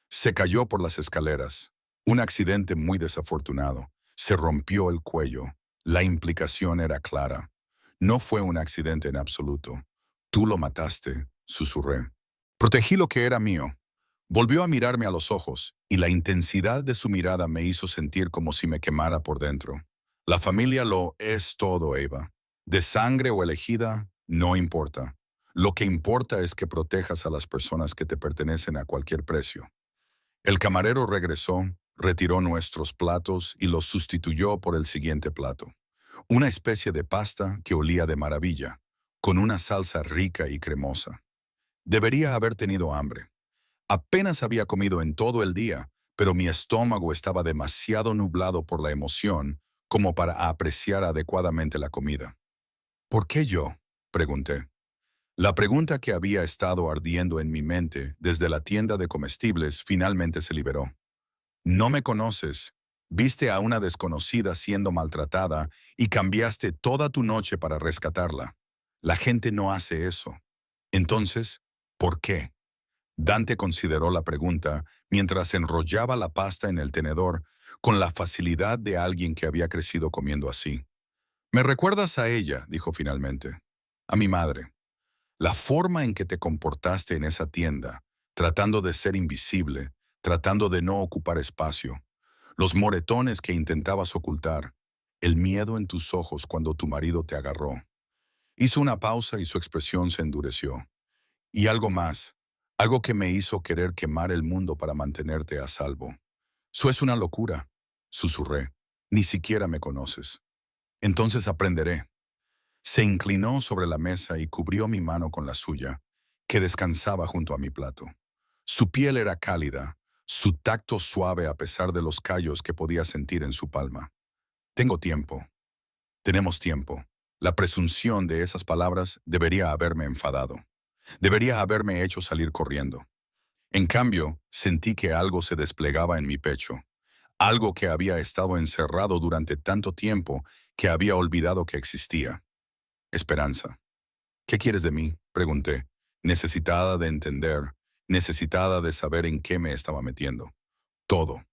Speaker 1: Se cayó por las escaleras. Un accidente muy desafortunado. Se rompió el cuello. La implicación era clara. No fue un accidente en absoluto. Tú lo mataste, susurré. Protegí lo que era mío. Volvió a mirarme a los ojos, y la intensidad de su mirada me hizo sentir como si me quemara por dentro. La familia lo es todo, Eva. De sangre o elegida, no importa. Lo que importa es que protejas a las personas que te pertenecen a cualquier precio. El camarero regresó, retiró nuestros platos y los sustituyó por el siguiente plato. Una especie de pasta que olía de maravilla, con una salsa rica y cremosa. Debería haber tenido hambre. Apenas había comido en todo el día, pero mi estómago estaba demasiado nublado por la emoción como para apreciar adecuadamente la comida. ¿Por qué yo?, pregunté. La pregunta que había estado ardiendo en mi mente desde la tienda de comestibles finalmente se liberó. No me conoces, viste a una desconocida siendo maltratada y cambiaste toda tu noche para rescatarla. La gente no hace eso. Entonces, ¿por qué? Dante consideró la pregunta mientras enrollaba la pasta en el tenedor con la facilidad de alguien que había crecido comiendo así. «Me recuerdas a ella», dijo finalmente. «A mi madre. La forma en que te comportaste en esa tienda, tratando de ser invisible, tratando de no ocupar espacio, los moretones que intentabas ocultar, el miedo en tus ojos cuando tu marido te agarró». Hizo una pausa y su expresión se endureció. «Y algo más, algo que me hizo querer quemar el mundo para mantenerte a salvo. Eso es una locura», susurré. «Ni siquiera me conoces. Entonces aprenderé». Se inclinó sobre la mesa y cubrió mi mano con la suya, que descansaba junto a mi plato. Su piel era cálida, su tacto suave a pesar de los callos que podía sentir en su palma. «Tengo tiempo. Tenemos tiempo». La presunción de esas palabras debería haberme enfadado. Debería haberme hecho salir corriendo. En cambio, sentí que algo se desplegaba en mi pecho, algo que había estado encerrado durante tanto tiempo que había olvidado que existía. Esperanza. «¿Qué quieres de mí?», pregunté, necesitada de entender, necesitada de saber en qué me estaba metiendo. Todo.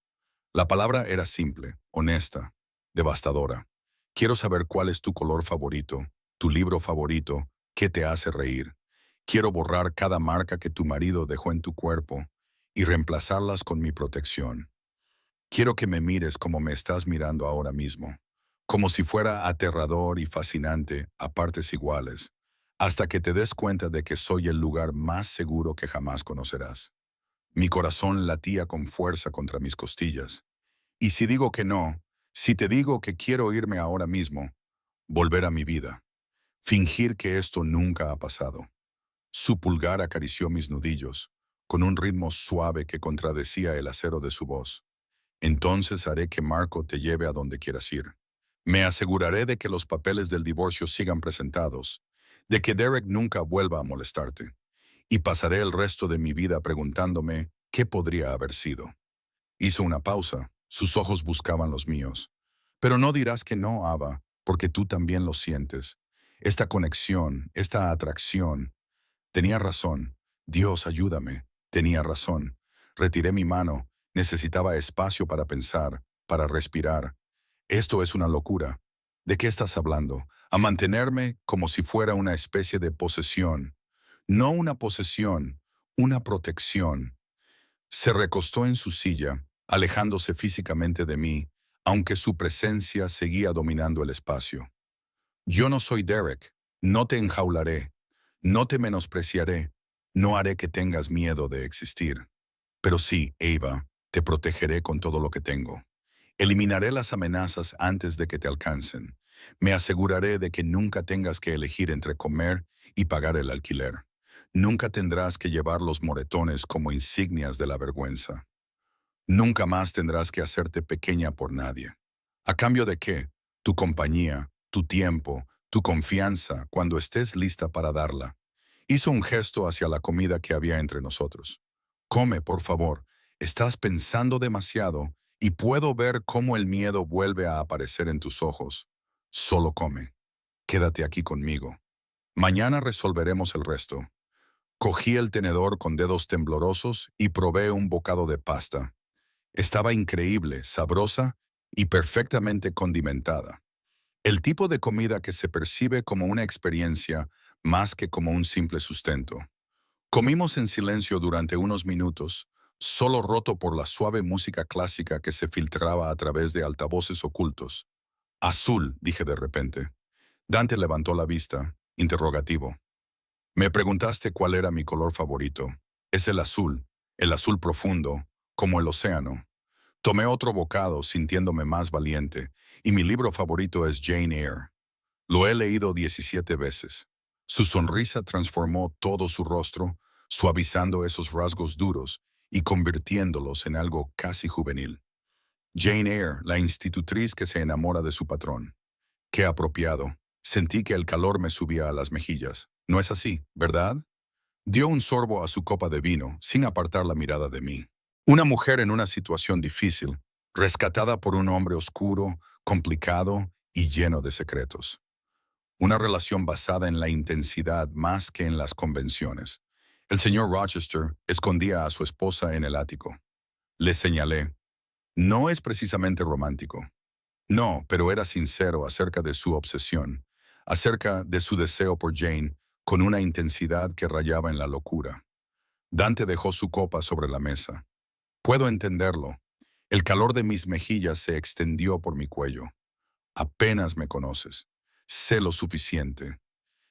Speaker 1: La palabra era simple, honesta, devastadora. «Quiero saber cuál es tu color favorito, tu libro favorito, qué te hace reír. Quiero borrar cada marca que tu marido dejó en tu cuerpo y reemplazarlas con mi protección. Quiero que me mires como me estás mirando ahora mismo, como si fuera aterrador y fascinante a partes iguales, hasta que te des cuenta de que soy el lugar más seguro que jamás conocerás». Mi corazón latía con fuerza contra mis costillas. «Y si digo que no, si te digo que quiero irme ahora mismo, volver a mi vida, fingir que esto nunca ha pasado». Su pulgar acarició mis nudillos, con un ritmo suave que contradecía el acero de su voz. «Entonces haré que Marco te lleve a donde quieras ir. Me aseguraré de que los papeles del divorcio sigan presentados, de que Derek nunca vuelva a molestarte, y pasaré el resto de mi vida preguntándome qué podría haber sido». Hizo una pausa, sus ojos buscaban los míos. «Pero no dirás que no, Ava, porque tú también lo sientes. Esta conexión, esta atracción». Tenía razón. Dios, ayúdame. Tenía razón. Retiré mi mano. Necesitaba espacio para pensar, para respirar. «Esto es una locura». «¿De qué estás hablando?». «A mantenerme como si fuera una especie de posesión». «No una posesión, una protección». Se recostó en su silla, alejándose físicamente de mí, aunque su presencia seguía dominando el espacio. «Yo no soy Derek. No te enjaularé. No te menospreciaré. No haré que tengas miedo de existir. Pero sí, Eva, te protegeré con todo lo que tengo. Eliminaré las amenazas antes de que te alcancen. Me aseguraré de que nunca tengas que elegir entre comer y pagar el alquiler. Nunca tendrás que llevar los moretones como insignias de la vergüenza. Nunca más tendrás que hacerte pequeña por nadie. ¿A cambio de qué? Tu compañía, tu tiempo, tu confianza cuando estés lista para darla». Hizo un gesto hacia la comida que había entre nosotros. «Come, por favor. Estás pensando demasiado y puedo ver cómo el miedo vuelve a aparecer en tus ojos. Solo come. Quédate aquí conmigo. Mañana resolveremos el resto». Cogí el tenedor con dedos temblorosos y probé un bocado de pasta. Estaba increíble, sabrosa y perfectamente condimentada. El tipo de comida que se percibe como una experiencia más que como un simple sustento. Comimos en silencio durante unos minutos, solo roto por la suave música clásica que se filtraba a través de altavoces ocultos. Azul, dije de repente. Dante levantó la vista, interrogativo. Me preguntaste cuál era mi color favorito. Es el azul profundo, como el océano. Tomé otro bocado sintiéndome más valiente, y mi libro favorito es Jane Eyre. Lo he leído 17 veces. Su sonrisa transformó todo su rostro, suavizando esos rasgos duros y convirtiéndolos en algo casi juvenil. Jane Eyre, la institutriz que se enamora de su patrón. Qué apropiado. Sentí que el calor me subía a las mejillas. No es así, ¿verdad? Dio un sorbo a su copa de vino, sin apartar la mirada de mí. Una mujer en una situación difícil, rescatada por un hombre oscuro, complicado y lleno de secretos. Una relación basada en la intensidad más que en las convenciones. El señor Rochester escondía a su esposa en el ático. Le señalé. No es precisamente romántico. No, pero era sincero acerca de su obsesión, acerca de su deseo por Jane, con una intensidad que rayaba en la locura. Dante dejó su copa sobre la mesa. Puedo entenderlo. El calor de mis mejillas se extendió por mi cuello. Apenas me conoces. Sé lo suficiente.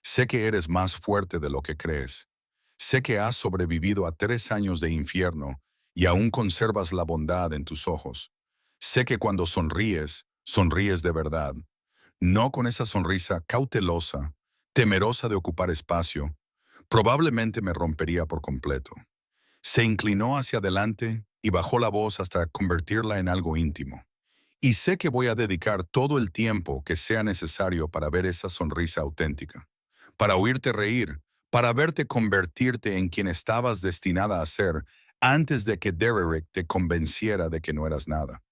Speaker 1: Sé que eres más fuerte de lo que crees. Sé que has sobrevivido a 3 años de infierno y aún conservas la bondad en tus ojos. Sé que cuando sonríes, sonríes de verdad. No con esa sonrisa cautelosa, temerosa de ocupar espacio. Probablemente me rompería por completo. Se inclinó hacia adelante y bajó la voz hasta convertirla en algo íntimo. Y sé que voy a dedicar todo el tiempo que sea necesario para ver esa sonrisa auténtica, para oírte reír, para verte convertirte en quien estabas destinada a ser antes de que Derrick te convenciera de que no eras nada.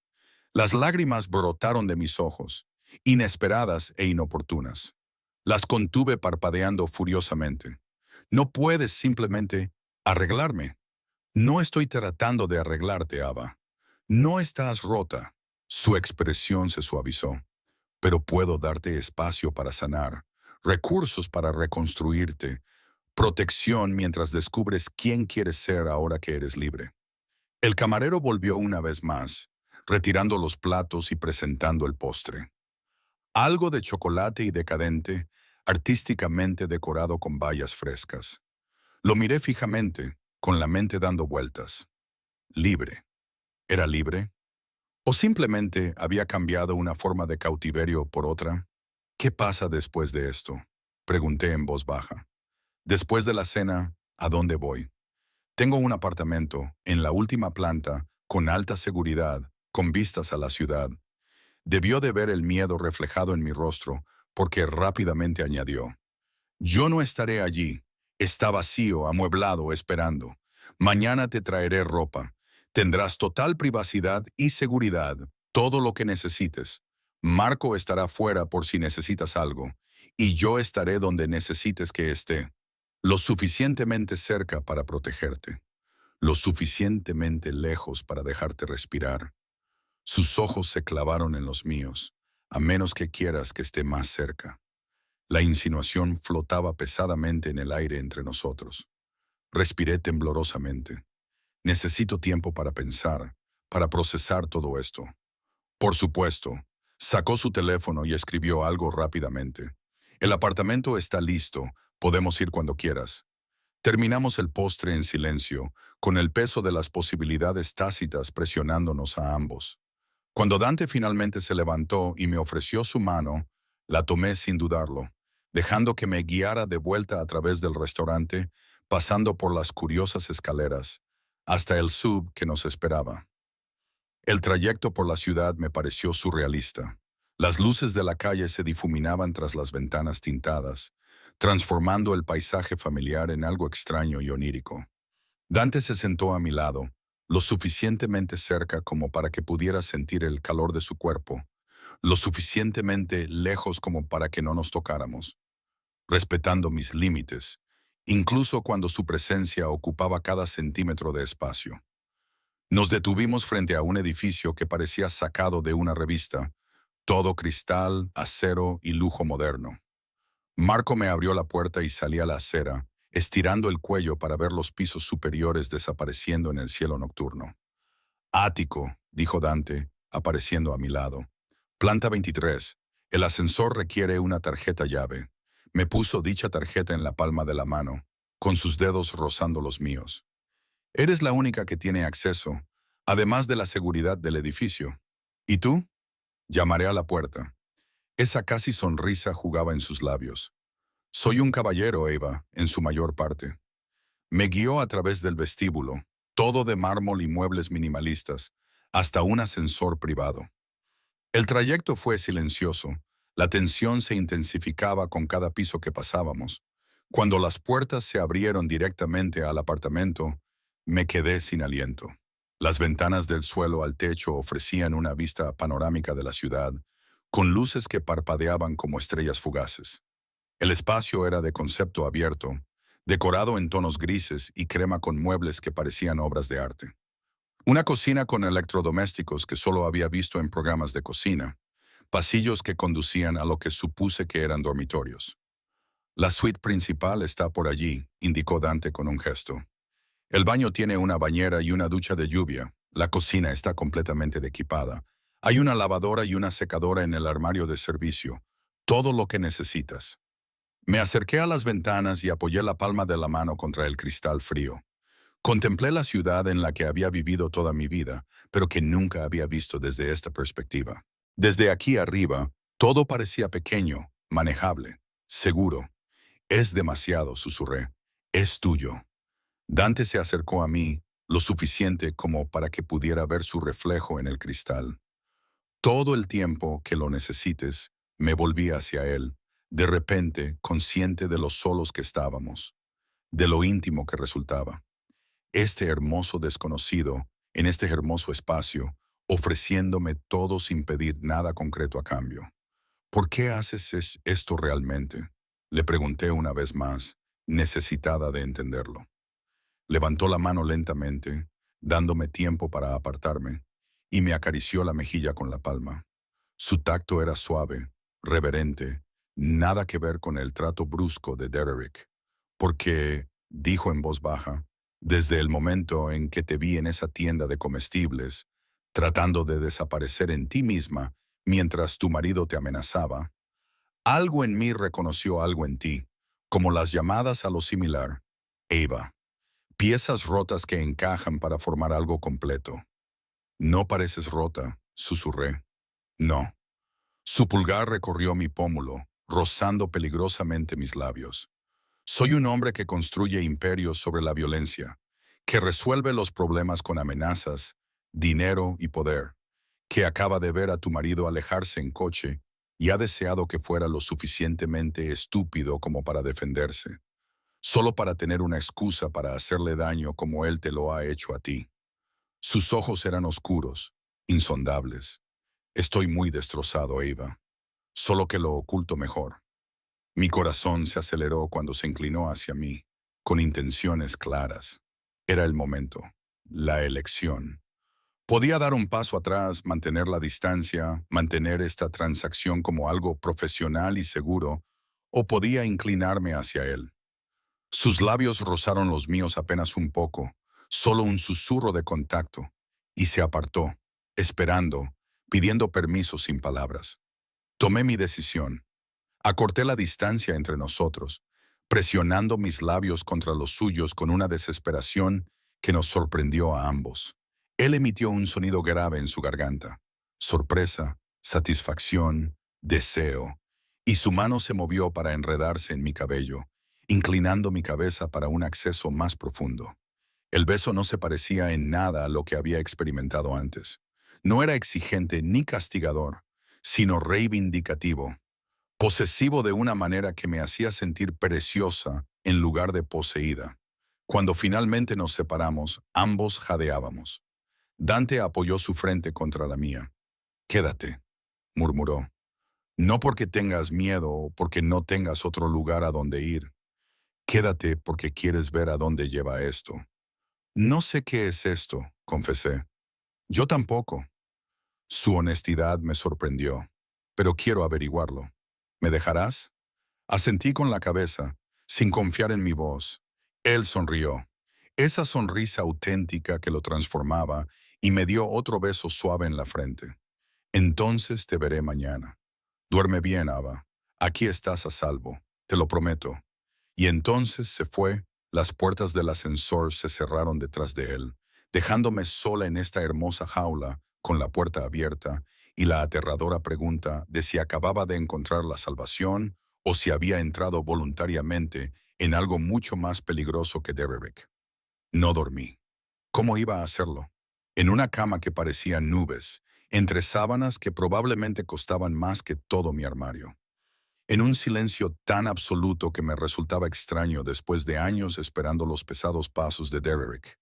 Speaker 1: Las lágrimas brotaron de mis ojos, inesperadas e inoportunas. Las contuve parpadeando furiosamente. No puedes simplemente arreglarme. No estoy tratando de arreglarte, Ava. No estás rota. Su expresión se suavizó. Pero puedo darte espacio para sanar, recursos para reconstruirte, protección mientras descubres quién quieres ser ahora que eres libre. El camarero volvió una vez más, retirando los platos y presentando el postre. Algo de chocolate y decadente, artísticamente decorado con bayas frescas. Lo miré fijamente, con la mente dando vueltas. Libre. ¿Era libre? ¿O simplemente había cambiado una forma de cautiverio por otra? ¿Qué pasa después de esto? Pregunté en voz baja. Después de la cena, ¿a dónde voy? Tengo un apartamento en la última planta, con alta seguridad, con vistas a la ciudad. Debió de ver el miedo reflejado en mi rostro, porque rápidamente añadió. Yo no estaré allí. Está vacío, amueblado, esperando. Mañana te traeré ropa. Tendrás total privacidad y seguridad, todo lo que necesites. Marco estará fuera por si necesitas algo, y yo estaré donde necesites que esté. Lo suficientemente cerca para protegerte, lo suficientemente lejos para dejarte respirar. Sus ojos se clavaron en los míos, a menos que quieras que esté más cerca. La insinuación flotaba pesadamente en el aire entre nosotros. Respiré temblorosamente. Necesito tiempo para pensar, para procesar todo esto. Por supuesto, sacó su teléfono y escribió algo rápidamente. El apartamento está listo, podemos ir cuando quieras. Terminamos el postre en silencio, con el peso de las posibilidades tácitas presionándonos a ambos. Cuando Dante finalmente se levantó y me ofreció su mano, la tomé sin dudarlo, dejando que me guiara de vuelta a través del restaurante, pasando por las curiosas escaleras, hasta el sub que nos esperaba. El trayecto por la ciudad me pareció surrealista. Las luces de la calle se difuminaban tras las ventanas tintadas, transformando el paisaje familiar en algo extraño y onírico. Dante se sentó a mi lado, lo suficientemente cerca como para que pudiera sentir el calor de su cuerpo, lo suficientemente lejos como para que no nos tocáramos, respetando mis límites, incluso cuando su presencia ocupaba cada centímetro de espacio. Nos detuvimos frente a un edificio que parecía sacado de una revista, todo cristal, acero y lujo moderno. Marco me abrió la puerta y salí a la acera, estirando el cuello para ver los pisos superiores desapareciendo en el cielo nocturno. Ático, dijo Dante, apareciendo a mi lado. Planta 23. El ascensor requiere una tarjeta llave. Me puso dicha tarjeta en la palma de la mano, con sus dedos rozando los míos. Eres la única que tiene acceso, además de la seguridad del edificio. ¿Y tú? Llamaré a la puerta. Esa casi sonrisa jugaba en sus labios. Soy un caballero, Eva, en su mayor parte. Me guió a través del vestíbulo, todo de mármol y muebles minimalistas, hasta un ascensor privado. El trayecto fue silencioso. La tensión se intensificaba con cada piso que pasábamos. Cuando las puertas se abrieron directamente al apartamento, me quedé sin aliento. Las ventanas del suelo al techo ofrecían una vista panorámica de la ciudad, con luces que parpadeaban como estrellas fugaces. El espacio era de concepto abierto, decorado en tonos grises y crema con muebles que parecían obras de arte. Una cocina con electrodomésticos que solo había visto en programas de cocina, pasillos que conducían a lo que supuse que eran dormitorios. La suite principal está por allí, indicó Dante con un gesto. El baño tiene una bañera y una ducha de lluvia. La cocina está completamente equipada. Hay una lavadora y una secadora en el armario de servicio. Todo lo que necesitas. Me acerqué a las ventanas y apoyé la palma de la mano contra el cristal frío. Contemplé la ciudad en la que había vivido toda mi vida, pero que nunca había visto desde esta perspectiva. Desde aquí arriba, todo parecía pequeño, manejable, seguro. Es demasiado, susurré. Es tuyo. Dante se acercó a mí, lo suficiente como para que pudiera ver su reflejo en el cristal. Todo el tiempo que lo necesites, me volví hacia él, de repente consciente de lo solos que estábamos, de lo íntimo que resultaba. Este hermoso desconocido, en este hermoso espacio, ofreciéndome todo sin pedir nada concreto a cambio. ¿Por qué haces esto realmente? Le pregunté una vez más, necesitada de entenderlo. Levantó la mano lentamente, dándome tiempo para apartarme, y me acarició la mejilla con la palma. Su tacto era suave, reverente, nada que ver con el trato brusco de Derrick. Porque, dijo en voz baja, desde el momento en que te vi en esa tienda de comestibles, tratando de desaparecer en ti misma mientras tu marido te amenazaba, algo en mí reconoció algo en ti, como las llamadas a lo similar. Eva. Piezas rotas que encajan para formar algo completo. No pareces rota, susurré. No. Su pulgar recorrió mi pómulo, rozando peligrosamente mis labios. Soy un hombre que construye imperios sobre la violencia, que resuelve los problemas con amenazas, dinero y poder, que acaba de ver a tu marido alejarse en coche y ha deseado que fuera lo suficientemente estúpido como para defenderse, solo para tener una excusa para hacerle daño como él te lo ha hecho a ti. Sus ojos eran oscuros, insondables. Estoy muy destrozado, Eva, solo que lo oculto mejor. Mi corazón se aceleró cuando se inclinó hacia mí, con intenciones claras. Era el momento, la elección. Podía dar un paso atrás, mantener la distancia, mantener esta transacción como algo profesional y seguro, o podía inclinarme hacia él. Sus labios rozaron los míos apenas un poco, solo un susurro de contacto, y se apartó, esperando, pidiendo permiso sin palabras. Tomé mi decisión. Acorté la distancia entre nosotros, presionando mis labios contra los suyos con una desesperación que nos sorprendió a ambos. Él emitió un sonido grave en su garganta. Sorpresa, satisfacción, deseo. Y su mano se movió para enredarse en mi cabello, inclinando mi cabeza para un acceso más profundo. El beso no se parecía en nada a lo que había experimentado antes. No era exigente ni castigador, sino reivindicativo, posesivo de una manera que me hacía sentir preciosa en lugar de poseída. Cuando finalmente nos separamos, ambos jadeábamos. Dante apoyó su frente contra la mía. «Quédate», murmuró. «No porque tengas miedo o porque no tengas otro lugar a donde ir. Quédate porque quieres ver a dónde lleva esto». No sé qué es esto, confesé. Yo tampoco. Su honestidad me sorprendió, pero quiero averiguarlo. ¿Me dejarás? Asentí con la cabeza, sin confiar en mi voz. Él sonrió, esa sonrisa auténtica que lo transformaba, y me dio otro beso suave en la frente. Entonces te veré mañana. Duerme bien, Ava. Aquí estás a salvo, te lo prometo. Y entonces se fue, las puertas del ascensor se cerraron detrás de él, dejándome sola en esta hermosa jaula, con la puerta abierta, y la aterradora pregunta de si acababa de encontrar la salvación o si había entrado voluntariamente en algo mucho más peligroso que Derrick. No dormí. ¿Cómo iba a hacerlo? En una cama que parecía nubes, entre sábanas que probablemente costaban más que todo mi armario. En un silencio tan absoluto que me resultaba extraño después de años esperando los pesados pasos de Derrick.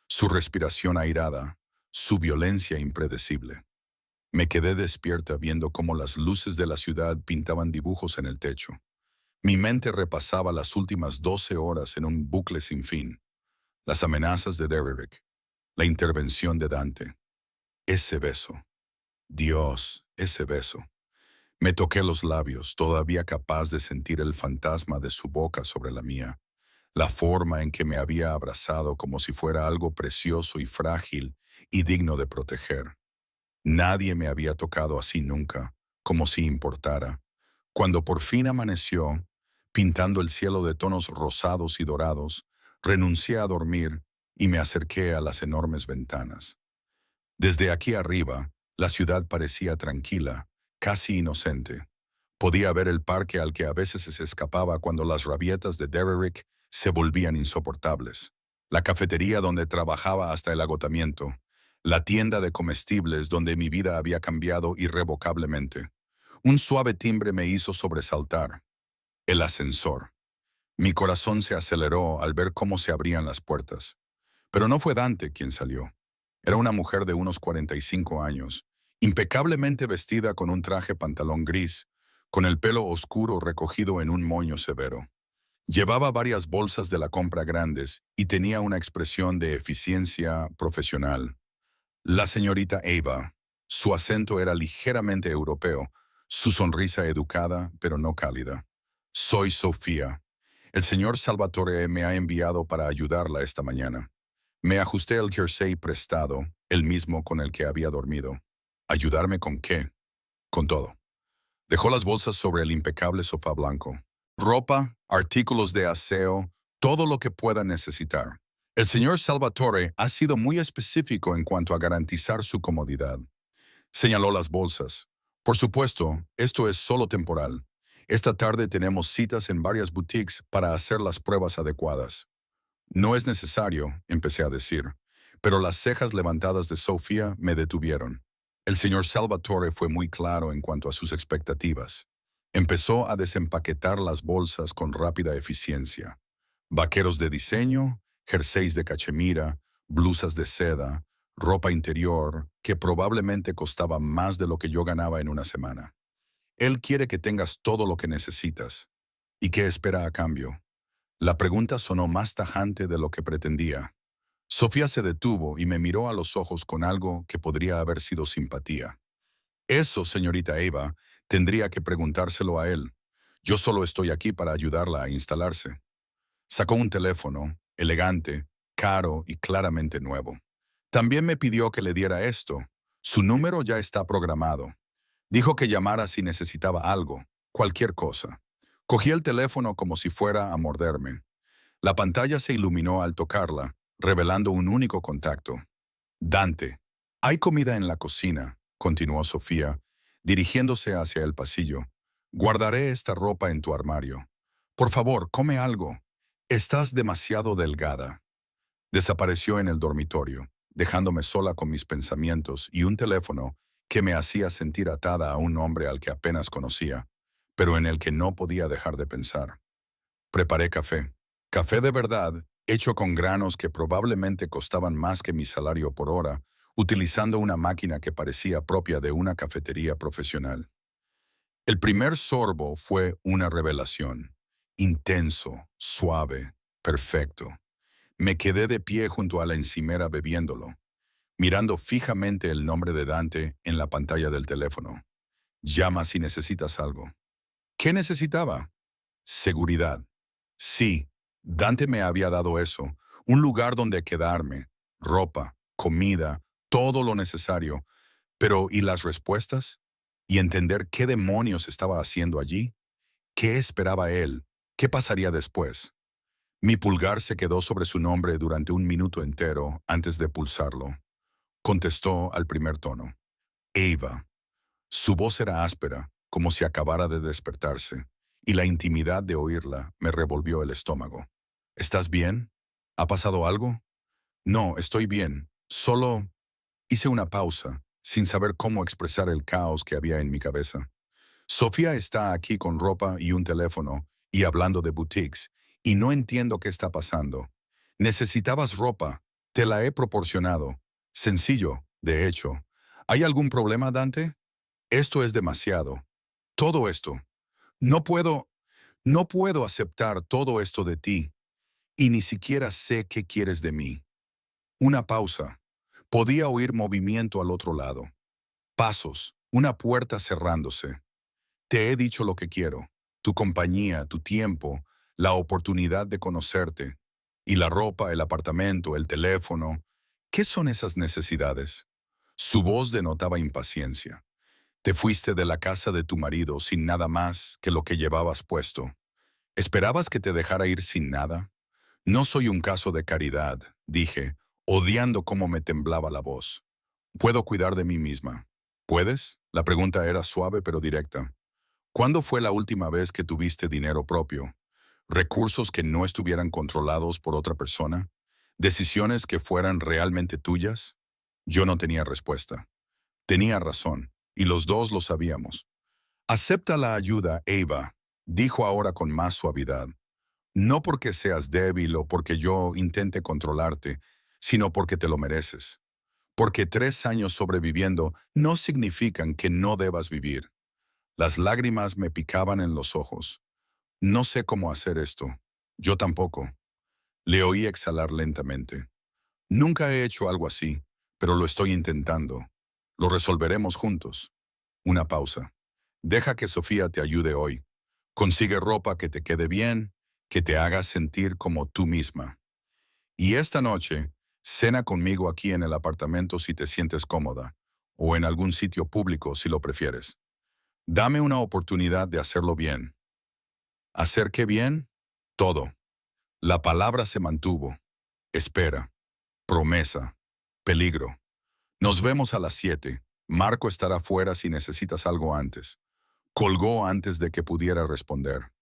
Speaker 1: Su respiración airada, su violencia impredecible. Me quedé despierta viendo cómo las luces de la ciudad pintaban dibujos en el techo. Mi mente repasaba las últimas 12 horas en un bucle sin fin. Las amenazas de Derrick, la intervención de Dante. Ese beso. Dios, ese beso. Me toqué los labios, todavía capaz de sentir el fantasma de su boca sobre la mía, la forma en que me había abrazado como si fuera algo precioso y frágil y digno de proteger. Nadie me había tocado así nunca, como si importara. Cuando por fin amaneció, pintando el cielo de tonos rosados y dorados, renuncié a dormir y me acerqué a las enormes ventanas. Desde aquí arriba, la ciudad parecía tranquila, casi inocente. Podía ver el parque al que a veces se escapaba cuando las rabietas de Derrick se volvían insoportables. La cafetería donde trabajaba hasta el agotamiento. La tienda de comestibles donde mi vida había cambiado irrevocablemente. Un suave timbre me hizo sobresaltar. El ascensor. Mi corazón se aceleró al ver cómo se abrían las puertas. Pero no fue Dante quien salió. Era una mujer de unos 45 años, impecablemente vestida con un traje pantalón gris, con el pelo oscuro recogido en un moño severo. Llevaba varias bolsas de la compra grandes y tenía una expresión de eficiencia profesional. La señorita Eva. Su acento era ligeramente europeo, su sonrisa educada pero no cálida. Soy Sofía. El señor Salvatore me ha enviado para ayudarla esta mañana. Me ajusté el jersey prestado, el mismo con el que había dormido. ¿Ayudarme con qué? Con todo. Dejó las bolsas sobre el impecable sofá blanco. Ropa, artículos de aseo, todo lo que pueda necesitar. El señor Salvatore ha sido muy específico en cuanto a garantizar su comodidad. Señaló las bolsas. Por supuesto, esto es solo temporal. Esta tarde tenemos citas en varias boutiques para hacer las pruebas adecuadas. No es necesario, empecé a decir, pero las cejas levantadas de Sofía me detuvieron. El señor Salvatore fue muy claro en cuanto a sus expectativas. Empezó a desempaquetar las bolsas con rápida eficiencia. Vaqueros de diseño, jerseys de cachemira, blusas de seda, ropa interior, que probablemente costaba más de lo que yo ganaba en una semana. Él quiere que tengas todo lo que necesitas. ¿Y qué espera a cambio? La pregunta sonó más tajante de lo que pretendía. Sofía se detuvo y me miró a los ojos con algo que podría haber sido simpatía. Eso, señorita Eva, tendría que preguntárselo a él. Yo solo estoy aquí para ayudarla a instalarse. Sacó un teléfono, elegante, caro y claramente nuevo. También me pidió que le diera esto. Su número ya está programado. Dijo que llamara si necesitaba algo, cualquier cosa. Cogí el teléfono como si fuera a morderme. La pantalla se iluminó al tocarla, revelando un único contacto. Dante. Hay comida en la cocina, continuó Sofía, dirigiéndose hacia el pasillo. Guardaré esta ropa en tu armario. Por favor, come algo. Estás demasiado delgada. Desapareció en el dormitorio, dejándome sola con mis pensamientos y un teléfono que me hacía sentir atada a un hombre al que apenas conocía, pero en el que no podía dejar de pensar. Preparé café. Café de verdad, hecho con granos que probablemente costaban más que mi salario por hora, utilizando una máquina que parecía propia de una cafetería profesional. El primer sorbo fue una revelación. Intenso, suave, perfecto. Me quedé de pie junto a la encimera bebiéndolo. mirando fijamente el nombre de Dante en la pantalla del teléfono. Llama si necesitas algo. ¿Qué necesitaba? Seguridad. Sí, Dante me había dado eso, un lugar donde quedarme, ropa, comida, todo lo necesario. Pero, ¿y las respuestas? ¿Y entender qué demonios estaba haciendo allí? ¿Qué esperaba él? ¿Qué pasaría después? Mi pulgar se quedó sobre su nombre durante un minuto entero antes de pulsarlo. Contestó al primer tono. Eva. Su voz era áspera, como si acabara de despertarse, y la intimidad de oírla me revolvió el estómago. ¿Estás bien? ¿Ha pasado algo? No, estoy bien. Solo hice una pausa, sin saber cómo expresar el caos que había en mi cabeza. Sofía está aquí con ropa y un teléfono, y hablando de boutiques, y no entiendo qué está pasando. Necesitabas ropa, te la he proporcionado. Sencillo, de hecho. ¿Hay algún problema, Dante? Esto es demasiado. Todo esto. No puedo, no puedo aceptar todo esto de ti, y ni siquiera sé qué quieres de mí. Una pausa. Podía oír movimiento al otro lado. Pasos, una puerta cerrándose. Te he dicho lo que quiero, tu compañía, tu tiempo, la oportunidad de conocerte, y la ropa, el apartamento, el teléfono. ¿Qué son esas necesidades? Su voz denotaba impaciencia. Te fuiste de la casa de tu marido sin nada más que lo que llevabas puesto. ¿Esperabas que te dejara ir sin nada? No soy un caso de caridad, dije, odiando cómo me temblaba la voz. Puedo cuidar de mí misma. ¿Puedes? La pregunta era suave pero directa. ¿Cuándo fue la última vez que tuviste dinero propio? ¿Recursos que no estuvieran controlados por otra persona? ¿Decisiones que fueran realmente tuyas? Yo no tenía respuesta. Tenía razón, y los dos lo sabíamos. Acepta la ayuda, Eva, dijo ahora con más suavidad. No porque seas débil o porque yo intente controlarte, sino porque te lo mereces. Porque 3 años sobreviviendo no significan que no debas vivir. Las lágrimas me picaban en los ojos. No sé cómo hacer esto. Yo tampoco. Le oí exhalar lentamente. Nunca he hecho algo así, pero lo estoy intentando. Lo resolveremos juntos. Una pausa. Deja que Sofía te ayude hoy. Consigue ropa que te quede bien, que te haga sentir como tú misma. Y esta noche, cena conmigo aquí en el apartamento si te sientes cómoda, o en algún sitio público si lo prefieres. Dame una oportunidad de hacerlo bien. ¿Hacer qué bien? Todo. La palabra se mantuvo. Espera. Promesa. Peligro. Nos vemos a las 7. Marco estará fuera si necesitas algo antes. Colgó antes de que pudiera responder.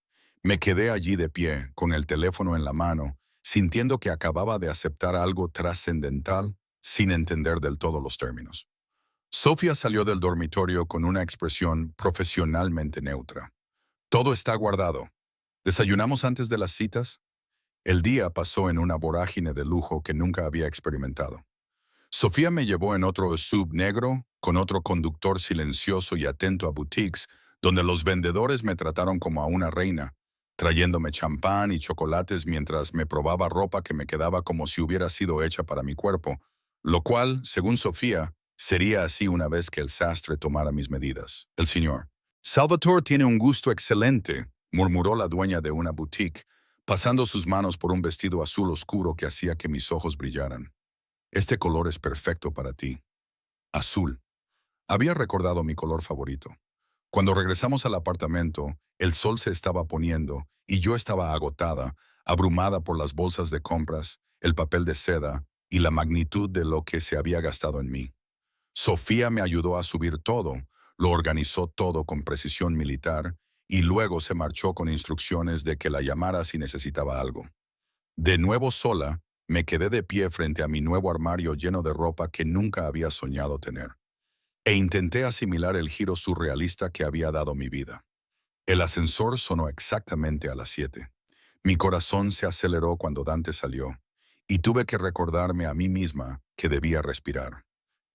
Speaker 1: Me quedé allí de pie, con el teléfono en la mano, sintiendo que acababa de aceptar algo trascendental sin entender del todo los términos. Sofía salió del dormitorio con una expresión profesionalmente neutra. Todo está guardado. ¿Desayunamos antes de las citas? El día pasó en una vorágine de lujo que nunca había experimentado. Sofía me llevó en otro sub negro, con otro conductor silencioso y atento a boutiques, donde los vendedores me trataron como a una reina, trayéndome champán y chocolates mientras me probaba ropa que me quedaba como si hubiera sido hecha para mi cuerpo, lo cual, según Sofía, sería así una vez que el sastre tomara mis medidas. El señor Salvatore tiene un gusto excelente, murmuró la dueña de una boutique, pasando sus manos por un vestido azul oscuro que hacía que mis ojos brillaran. Este color es perfecto para ti. Azul. Había recordado mi color favorito. Cuando regresamos al apartamento, el sol se estaba poniendo y yo estaba agotada, abrumada por las bolsas de compras, el papel de seda y la magnitud de lo que se había gastado en mí. Sofía me ayudó a subir todo, lo organizó todo con precisión militar y luego se marchó con instrucciones de que la llamara si necesitaba algo. De nuevo sola, me quedé de pie frente a mi nuevo armario lleno de ropa que nunca había soñado tener. E intenté asimilar el giro surrealista que había dado mi vida. El ascensor sonó exactamente a las 7. Mi corazón se aceleró cuando Dante salió, y tuve que recordarme a mí misma que debía respirar.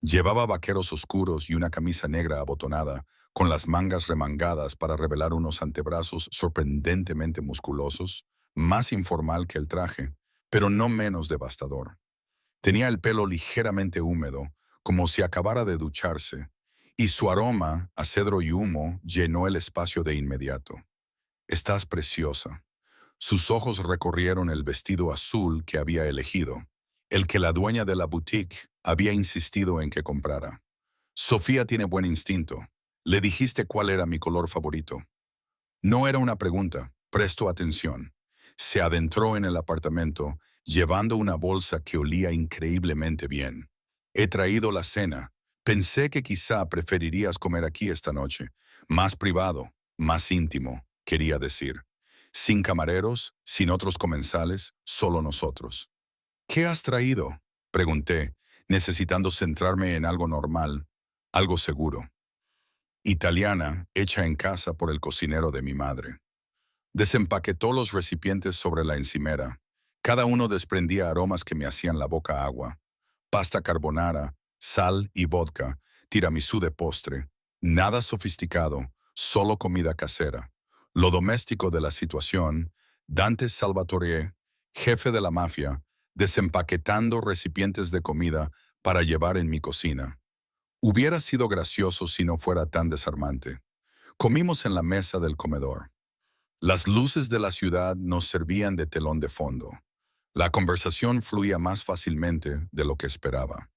Speaker 1: Llevaba vaqueros oscuros y una camisa negra abotonada, con las mangas remangadas para revelar unos antebrazos sorprendentemente musculosos, más informal que el traje, pero no menos devastador. Tenía el pelo ligeramente húmedo, como si acabara de ducharse, y su aroma a cedro y humo llenó el espacio de inmediato. Estás preciosa. Sus ojos recorrieron el vestido azul que había elegido, el que la dueña de la boutique había insistido en que comprara. Sofía tiene buen instinto. Le dijiste cuál era mi color favorito. No era una pregunta, prestó atención. Se adentró en el apartamento, llevando una bolsa que olía increíblemente bien. He traído la cena. Pensé que quizá preferirías comer aquí esta noche. Más privado, más íntimo, quería decir. Sin camareros, sin otros comensales, solo nosotros. ¿Qué has traído? Pregunté, necesitando centrarme en algo normal, algo seguro. Italiana, hecha en casa por el cocinero de mi madre. Desempaquetó los recipientes sobre la encimera. Cada uno desprendía aromas que me hacían la boca agua. Pasta carbonara, sal y vodka, tiramisú de postre. Nada sofisticado, solo comida casera. Lo doméstico de la situación, Dante Salvatore, jefe de la mafia, desempaquetando recipientes de comida para llevar en mi cocina. Hubiera sido gracioso si no fuera tan desarmante. Comimos en la mesa del comedor. Las luces de la ciudad nos servían de telón de fondo. La conversación fluía más fácilmente de lo que esperaba.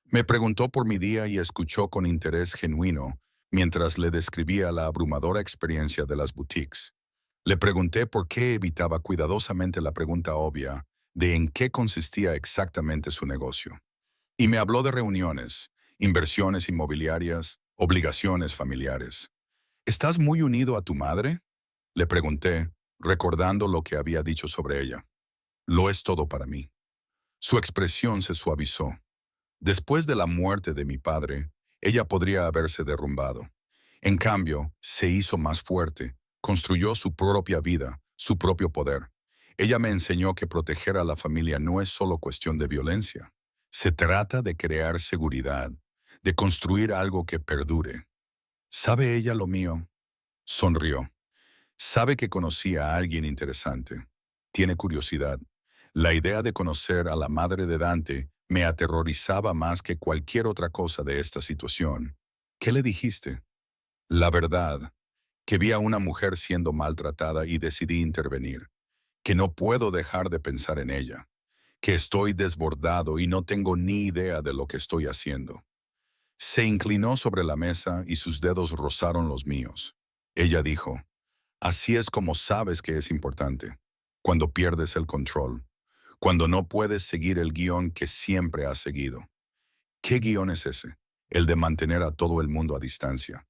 Speaker 1: Me preguntó por mi día y escuchó con interés genuino mientras le describía la abrumadora experiencia de las boutiques. Le pregunté por qué evitaba cuidadosamente la pregunta obvia de en qué consistía exactamente su negocio. Y me habló de reuniones, inversiones inmobiliarias, obligaciones familiares. ¿Estás muy unido a tu madre? Le pregunté, recordando lo que había dicho sobre ella. Lo es todo para mí. Su expresión se suavizó. Después de la muerte de mi padre, ella podría haberse derrumbado. En cambio, se hizo más fuerte, construyó su propia vida, su propio poder. Ella me enseñó que proteger a la familia no es solo cuestión de violencia. Se trata de crear seguridad, de construir algo que perdure. ¿Sabe ella lo mío? Sonrió. Sabe que conocí a alguien interesante. Tiene curiosidad. La idea de conocer a la madre de Dante me aterrorizaba más que cualquier otra cosa de esta situación. ¿Qué le dijiste? La verdad, que vi a una mujer siendo maltratada y decidí intervenir, que no puedo dejar de pensar en ella, que estoy desbordado y no tengo ni idea de lo que estoy haciendo. Se inclinó sobre la mesa y sus dedos rozaron los míos. Ella dijo, así es como sabes que es importante, cuando pierdes el control, cuando no puedes seguir el guión que siempre has seguido. ¿Qué guión es ese? El de mantener a todo el mundo a distancia,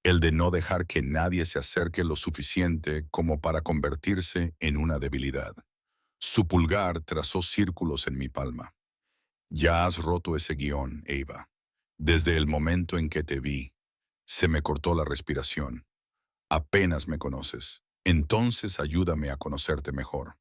Speaker 1: el de no dejar que nadie se acerque lo suficiente como para convertirse en una debilidad. Su pulgar trazó círculos en mi palma. Ya has roto ese guión, Eva. Desde el momento en que te vi, se me cortó la respiración. Apenas me conoces. Entonces ayúdame a conocerte mejor.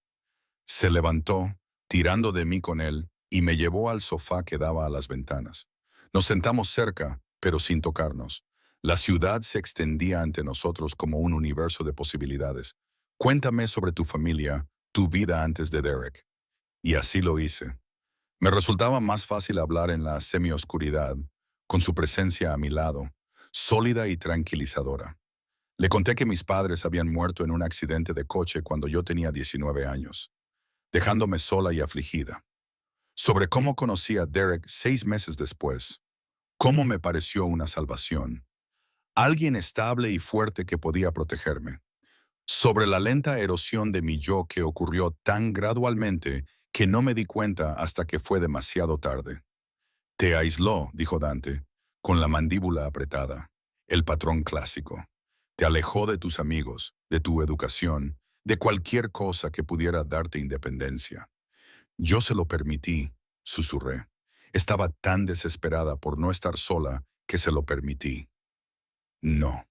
Speaker 1: Se levantó, tirando de mí con él, y me llevó al sofá que daba a las ventanas. Nos sentamos cerca, pero sin tocarnos. La ciudad se extendía ante nosotros como un universo de posibilidades. Cuéntame sobre tu familia, tu vida antes de Derek. Y así lo hice. Me resultaba más fácil hablar en la semioscuridad, con su presencia a mi lado, sólida y tranquilizadora. Le conté que mis padres habían muerto en un accidente de coche cuando yo tenía 19 años, dejándome sola y afligida. Sobre cómo conocí a Derek 6 meses después, cómo me pareció una salvación, alguien estable y fuerte que podía protegerme. Sobre la lenta erosión de mi yo que ocurrió tan gradualmente que no me di cuenta hasta que fue demasiado tarde. Te aisló, dijo Dante, con la mandíbula apretada, el patrón clásico. Te alejó de tus amigos, de tu educación, de cualquier cosa que pudiera darte independencia. Yo se lo permití, susurré. Estaba tan desesperada por no estar sola que se lo permití. No.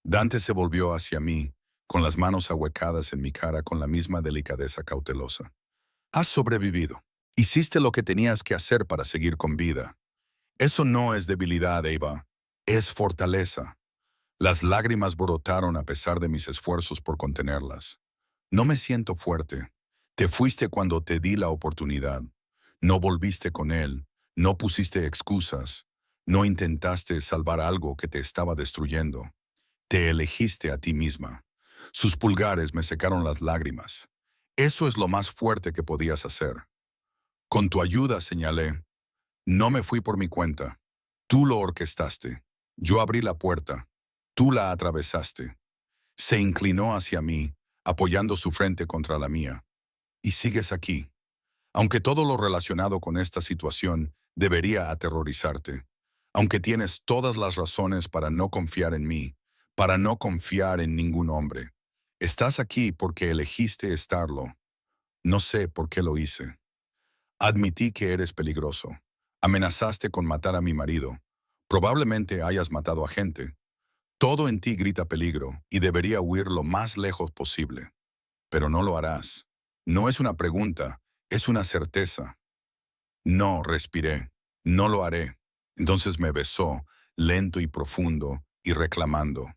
Speaker 1: Dante se volvió hacia mí, con las manos ahuecadas en mi cara con la misma delicadeza cautelosa. Has sobrevivido. Hiciste lo que tenías que hacer para seguir con vida. Eso no es debilidad, Eva. Es fortaleza. Las lágrimas brotaron a pesar de mis esfuerzos por contenerlas. No me siento fuerte. Te fuiste cuando te di la oportunidad. No volviste con él. No pusiste excusas. No intentaste salvar algo que te estaba destruyendo. Te elegiste a ti misma. Sus pulgares me secaron las lágrimas. Eso es lo más fuerte que podías hacer. Con tu ayuda, señalé. No me fui por mi cuenta. Tú lo orquestaste. Yo abrí la puerta. Tú la atravesaste. Se inclinó hacia mí, apoyando su frente contra la mía. Y sigues aquí. Aunque todo lo relacionado con esta situación debería aterrorizarte. Aunque tienes todas las razones para no confiar en mí, para no confiar en ningún hombre. Estás aquí porque elegiste estarlo. No sé por qué lo hice. Admití que eres peligroso. Amenazaste con matar a mi marido. Probablemente hayas matado a gente. Todo en ti grita peligro y debería huir lo más lejos posible. Pero no lo harás. No es una pregunta, es una certeza. No, respiré. No lo haré. Entonces me besó, lento y profundo, y reclamando.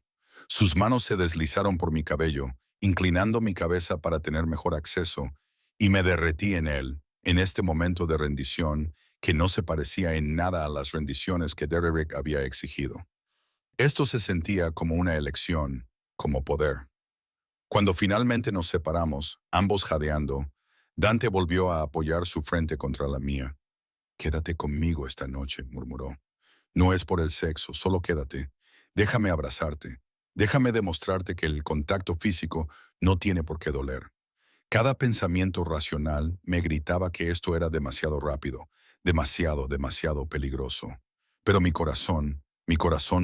Speaker 1: Sus manos se deslizaron por mi cabello, inclinando mi cabeza para tener mejor acceso, y me derretí en él, en este momento de rendición que no se parecía en nada a las rendiciones que Derrick había exigido. Esto se sentía como una elección, como poder. Cuando finalmente nos separamos, ambos jadeando, Dante volvió a apoyar su frente contra la mía. «Quédate conmigo esta noche», murmuró. «No es por el sexo, solo quédate. Déjame abrazarte. Déjame demostrarte que el contacto físico no tiene por qué doler». Cada pensamiento racional me gritaba que esto era demasiado rápido, demasiado peligroso. Pero mi corazón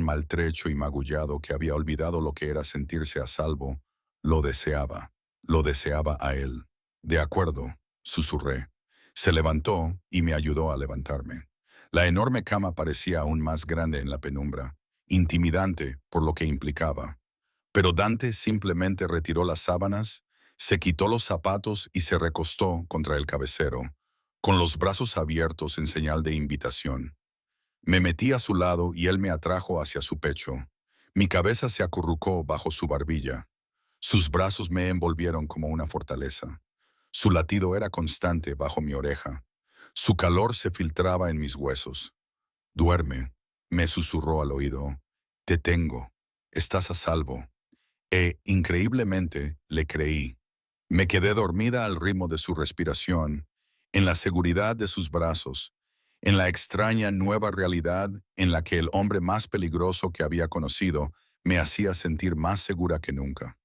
Speaker 1: maltrecho y magullado que había olvidado lo que era sentirse a salvo, lo deseaba a él. «De acuerdo», susurré. Se levantó y me ayudó a levantarme. La enorme cama parecía aún más grande en la penumbra, intimidante por lo que implicaba. Pero Dante simplemente retiró las sábanas, se quitó los zapatos y se recostó contra el cabecero, con los brazos abiertos en señal de invitación. Me metí a su lado y él me atrajo hacia su pecho. Mi cabeza se acurrucó bajo su barbilla. Sus brazos me envolvieron como una fortaleza. Su latido era constante bajo mi oreja. Su calor se filtraba en mis huesos. «Duerme», me susurró al oído. «Te tengo. Estás a salvo». Increíblemente, le creí. Me quedé dormida al ritmo de su respiración, en la seguridad de sus brazos, en la extraña nueva realidad en la que el hombre más peligroso que había conocido me hacía sentir más segura que nunca.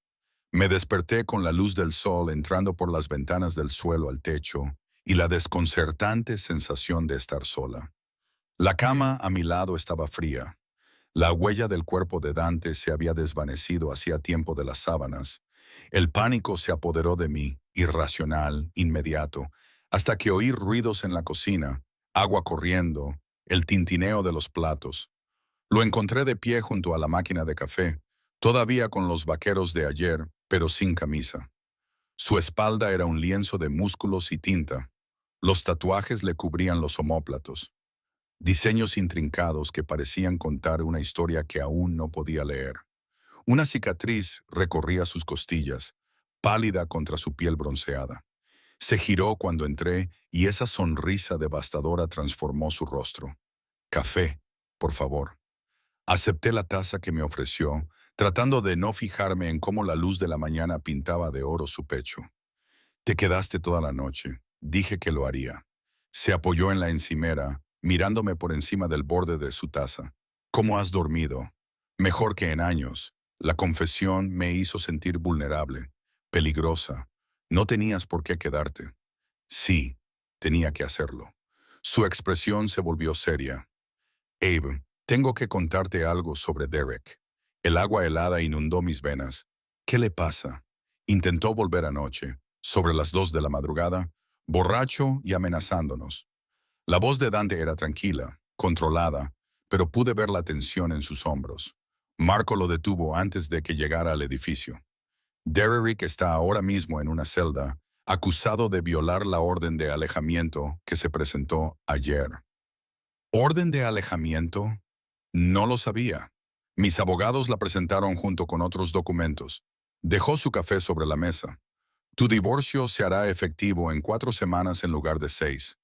Speaker 1: Me desperté con la luz del sol entrando por las ventanas del suelo al techo y la desconcertante sensación de estar sola. La cama a mi lado estaba fría. La huella del cuerpo de Dante se había desvanecido hacía tiempo de las sábanas. El pánico se apoderó de mí, irracional, inmediato, hasta que oí ruidos en la cocina, agua corriendo, el tintineo de los platos. Lo encontré de pie junto a la máquina de café, todavía con los vaqueros de ayer, pero sin camisa. Su espalda era un lienzo de músculos y tinta. Los tatuajes le cubrían los omóplatos. Diseños intrincados que parecían contar una historia que aún no podía leer. Una cicatriz recorría sus costillas, pálida contra su piel bronceada. Se giró cuando entré y esa sonrisa devastadora transformó su rostro. «Café, por favor». Acepté la taza que me ofreció, tratando de no fijarme en cómo la luz de la mañana pintaba de oro su pecho. «Te quedaste toda la noche. Dije que lo haría». Se apoyó en la encimera, mirándome por encima del borde de su taza. «¿Cómo has dormido?» «Mejor que en años». La confesión me hizo sentir vulnerable, peligrosa. «No tenías por qué quedarte». «Sí, tenía que hacerlo». Su expresión se volvió seria. «Abe, tengo que contarte algo sobre Derek». El agua helada inundó mis venas. «¿Qué le pasa?» Intentó volver anoche, sobre las 2 de la madrugada, borracho y amenazándonos. La voz de Dante era tranquila, controlada, pero pude ver la tensión en sus hombros. Marco lo detuvo antes de que llegara al edificio. «Derrick está ahora mismo en una celda, acusado de violar la orden de alejamiento que se presentó ayer». ¿Orden de alejamiento? No lo sabía. Mis abogados la presentaron junto con otros documentos. Dejó su café sobre la mesa. «Tu divorcio se hará efectivo en 4 semanas en lugar de 6.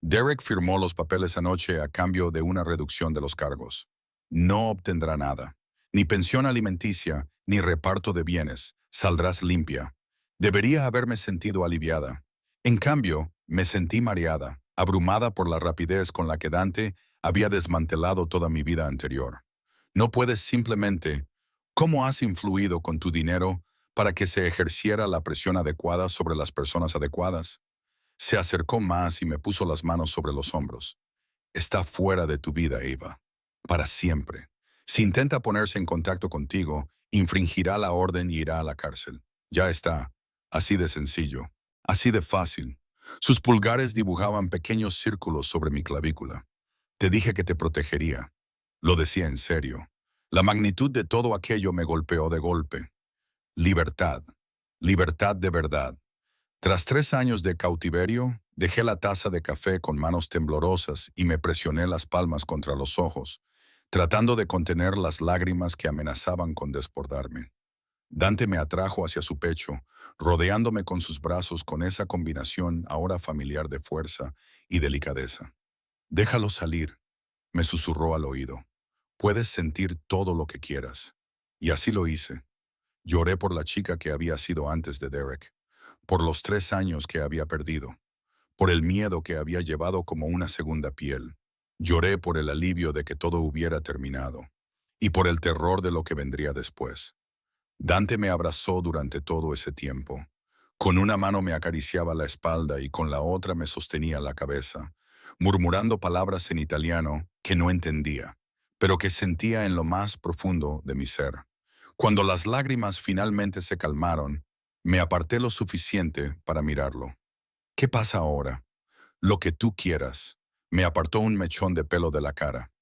Speaker 1: Derek firmó los papeles anoche a cambio de una reducción de los cargos. No obtendrá nada. Ni pensión alimenticia, ni reparto de bienes. Saldrás limpia. Debería haberme sentido aliviada. En cambio, me sentí mareada, abrumada por la rapidez con la que Dante había desmantelado toda mi vida anterior. No puedes simplemente... ¿Cómo has influido con tu dinero para que se ejerciera la presión adecuada sobre las personas adecuadas? Se acercó más y me puso las manos sobre los hombros. Está fuera de tu vida, Eva. Para siempre. Si intenta ponerse en contacto contigo, infringirá la orden y irá a la cárcel. Ya está. Así de sencillo. Así de fácil. Sus pulgares dibujaban pequeños círculos sobre mi clavícula. Te dije que te protegería. Lo decía en serio. La magnitud de todo aquello me golpeó de golpe. Libertad. Libertad de verdad. Tras 3 años de cautiverio, dejé la taza de café con manos temblorosas y me presioné las palmas contra los ojos, tratando de contener las lágrimas que amenazaban con desbordarme. Dante me atrajo hacia su pecho, rodeándome con sus brazos con esa combinación ahora familiar de fuerza y delicadeza. «Déjalo salir», me susurró al oído. «Puedes sentir todo lo que quieras». Y así lo hice. Lloré por la chica que había sido antes de Derek, por los 3 años que había perdido, por el miedo que había llevado como una segunda piel. Lloré por el alivio de que todo hubiera terminado, y por el terror de lo que vendría después. Dante me abrazó durante todo ese tiempo. Con una mano me acariciaba la espalda y con la otra me sostenía la cabeza, murmurando palabras en italiano que no entendía, pero que sentía en lo más profundo de mi ser. Cuando las lágrimas finalmente se calmaron, me aparté lo suficiente para mirarlo. «¿Qué pasa ahora?» «Lo que tú quieras». Me apartó un mechón de pelo de la cara.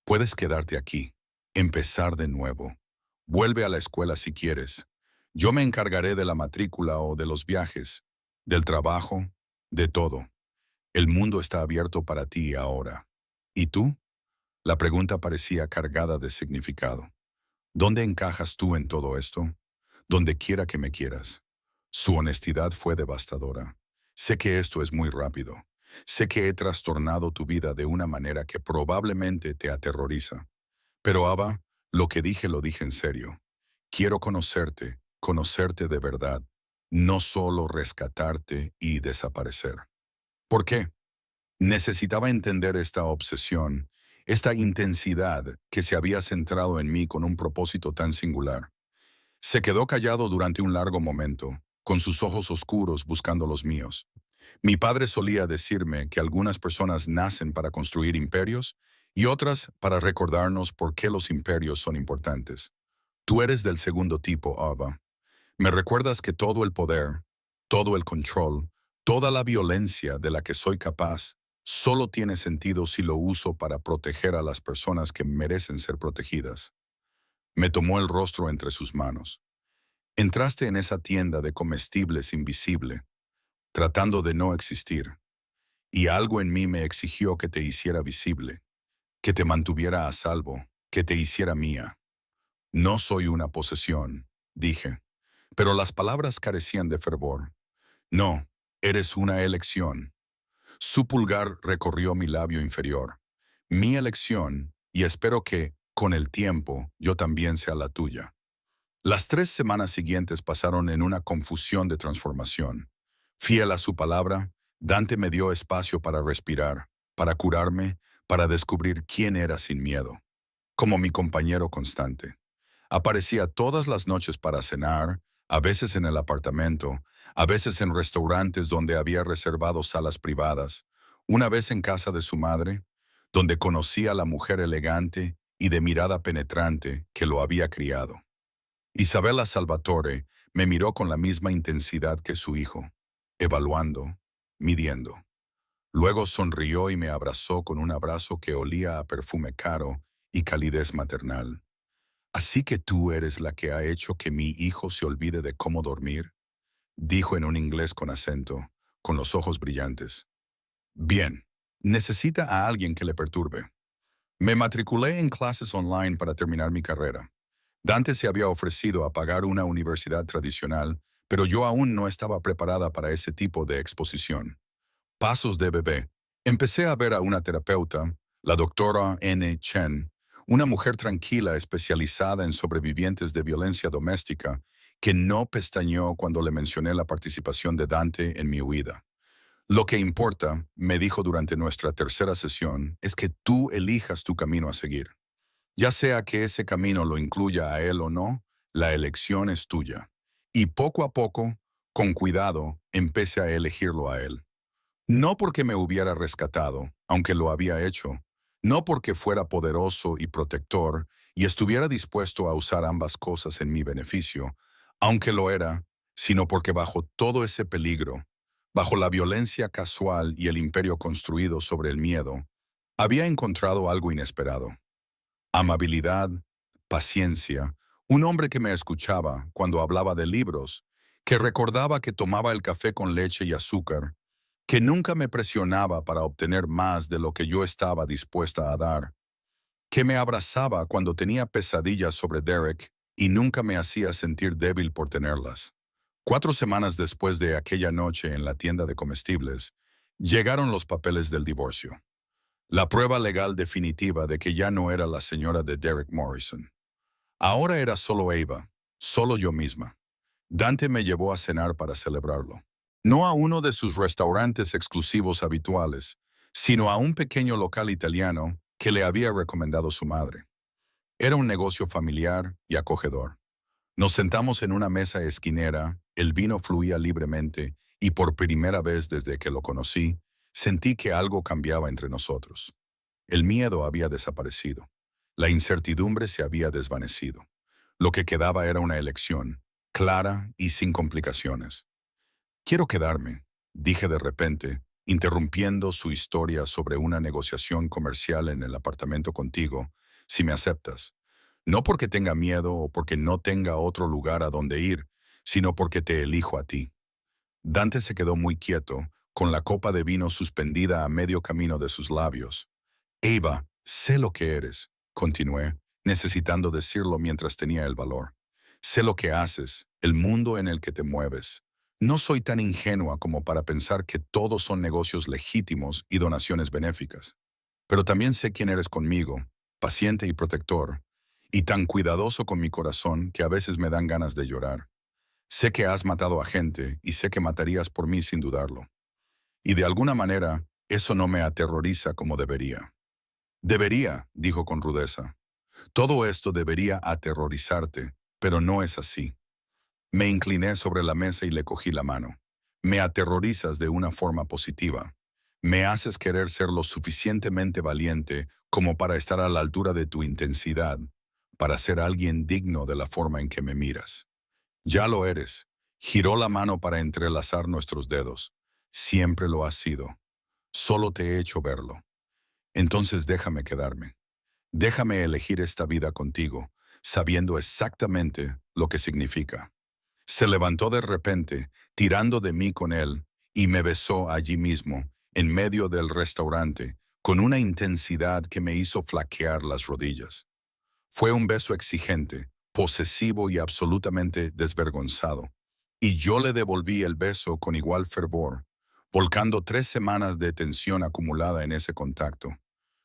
Speaker 1: «Puedes quedarte aquí. Empezar de nuevo. Vuelve a la escuela si quieres. Yo me encargaré de la matrícula o de los viajes, del trabajo, de todo. El mundo está abierto para ti ahora. ¿Y tú?» La pregunta parecía cargada de significado. «¿Dónde encajas tú en todo esto?» «Donde quiera que me quieras». Su honestidad fue devastadora. «Sé que esto es muy rápido. Sé que he trastornado tu vida de una manera que probablemente te aterroriza. Pero Ava, lo que dije lo dije en serio. Quiero conocerte, conocerte de verdad, no solo rescatarte y desaparecer». ¿Por qué? Necesitaba entender esta obsesión, esta intensidad que se había centrado en mí con un propósito tan singular. Se quedó callado durante un largo momento, con sus ojos oscuros buscando los míos. Mi padre solía decirme que algunas personas nacen para construir imperios y otras para recordarnos por qué los imperios son importantes. Tú eres del segundo tipo, Ava. Me recuerdas que todo el poder, todo el control, toda la violencia de la que soy capaz, solo tiene sentido si lo uso para proteger a las personas que merecen ser protegidas. Me tomó el rostro entre sus manos. Entraste en esa tienda de comestibles invisible, tratando de no existir, y algo en mí me exigió que te hiciera visible, que te mantuviera a salvo, que te hiciera mía. No soy una posesión, dije, pero las palabras carecían de fervor. No, eres una elección. Su pulgar recorrió mi labio inferior. Mi elección, y espero que, con el tiempo, yo también sea la tuya. Las 3 semanas siguientes pasaron en una confusión de transformación. Fiel a su palabra, Dante me dio espacio para respirar, para curarme, para descubrir quién era sin miedo. Como mi compañero constante. Aparecía todas las noches para cenar, a veces en el apartamento, a veces en restaurantes donde había reservado salas privadas, una vez en casa de su madre, donde conocí a la mujer elegante y de mirada penetrante que lo había criado. Isabella Salvatore me miró con la misma intensidad que su hijo, evaluando, midiendo. Luego sonrió y me abrazó con un abrazo que olía a perfume caro y calidez maternal. «Así que tú eres la que ha hecho que mi hijo se olvide de cómo dormir», dijo en un inglés con acento, con los ojos brillantes. «Bien, necesita a alguien que le perturbe». Me matriculé en clases online para terminar mi carrera. Dante se había ofrecido a pagar una universidad tradicional, pero yo aún no estaba preparada para ese tipo de exposición. Pasos de bebé. Empecé a ver a una terapeuta, la doctora N. Chen, una mujer tranquila especializada en sobrevivientes de violencia doméstica, que no pestañeó cuando le mencioné la participación de Dante en mi huida. Lo que importa, me dijo durante nuestra tercera sesión, es que tú elijas tu camino a seguir. Ya sea que ese camino lo incluya a él o no, la elección es tuya. Y poco a poco, con cuidado, empecé a elegirlo a él. No porque me hubiera rescatado, aunque lo había hecho. No porque fuera poderoso y protector y estuviera dispuesto a usar ambas cosas en mi beneficio, aunque lo era, sino porque bajo todo ese peligro, bajo la violencia casual y el imperio construido sobre el miedo, había encontrado algo inesperado. Amabilidad, paciencia, un hombre que me escuchaba cuando hablaba de libros, que recordaba que tomaba el café con leche y azúcar, que nunca me presionaba para obtener más de lo que yo estaba dispuesta a dar, que me abrazaba cuando tenía pesadillas sobre Derek y nunca me hacía sentir débil por tenerlas. 4 semanas después de aquella noche en la tienda de comestibles, llegaron los papeles del divorcio. La prueba legal definitiva de que ya no era la señora de Derek Morrison. Ahora era solo Eva, solo yo misma. Dante me llevó a cenar para celebrarlo. No a uno de sus restaurantes exclusivos habituales, sino a un pequeño local italiano que le había recomendado su madre. Era un negocio familiar y acogedor. Nos sentamos en una mesa esquinera, el vino fluía libremente y por primera vez desde que lo conocí, sentí que algo cambiaba entre nosotros. El miedo había desaparecido. La incertidumbre se había desvanecido. Lo que quedaba era una elección, clara y sin complicaciones. Quiero quedarme, dije de repente, interrumpiendo su historia sobre una negociación comercial en el apartamento contigo, si me aceptas. No porque tenga miedo o porque no tenga otro lugar a donde ir, sino porque te elijo a ti. Dante se quedó muy quieto, con la copa de vino suspendida a medio camino de sus labios. Eva, sé lo que eres, continué, necesitando decirlo mientras tenía el valor. Sé lo que haces, el mundo en el que te mueves. No soy tan ingenua como para pensar que todos son negocios legítimos y donaciones benéficas. Pero también sé quién eres conmigo, paciente y protector, y tan cuidadoso con mi corazón que a veces me dan ganas de llorar. Sé que has matado a gente y sé que matarías por mí sin dudarlo. Y de alguna manera, eso no me aterroriza como debería. Debería, dijo con rudeza. Todo esto debería aterrorizarte, pero no es así. Me incliné sobre la mesa y le cogí la mano. Me aterrorizas de una forma positiva. Me haces querer ser lo suficientemente valiente como para estar a la altura de tu intensidad, para ser alguien digno de la forma en que me miras. Ya lo eres. Giró la mano para entrelazar nuestros dedos. Siempre lo has sido. Solo te he hecho verlo. Entonces déjame quedarme. Déjame elegir esta vida contigo, sabiendo exactamente lo que significa. Se levantó de repente, tirando de mí con él, y me besó allí mismo, en medio del restaurante, con una intensidad que me hizo flaquear las rodillas. Fue un beso exigente, posesivo y absolutamente desvergonzado. Y yo le devolví el beso con igual fervor, volcando 3 semanas de tensión acumulada en ese contacto.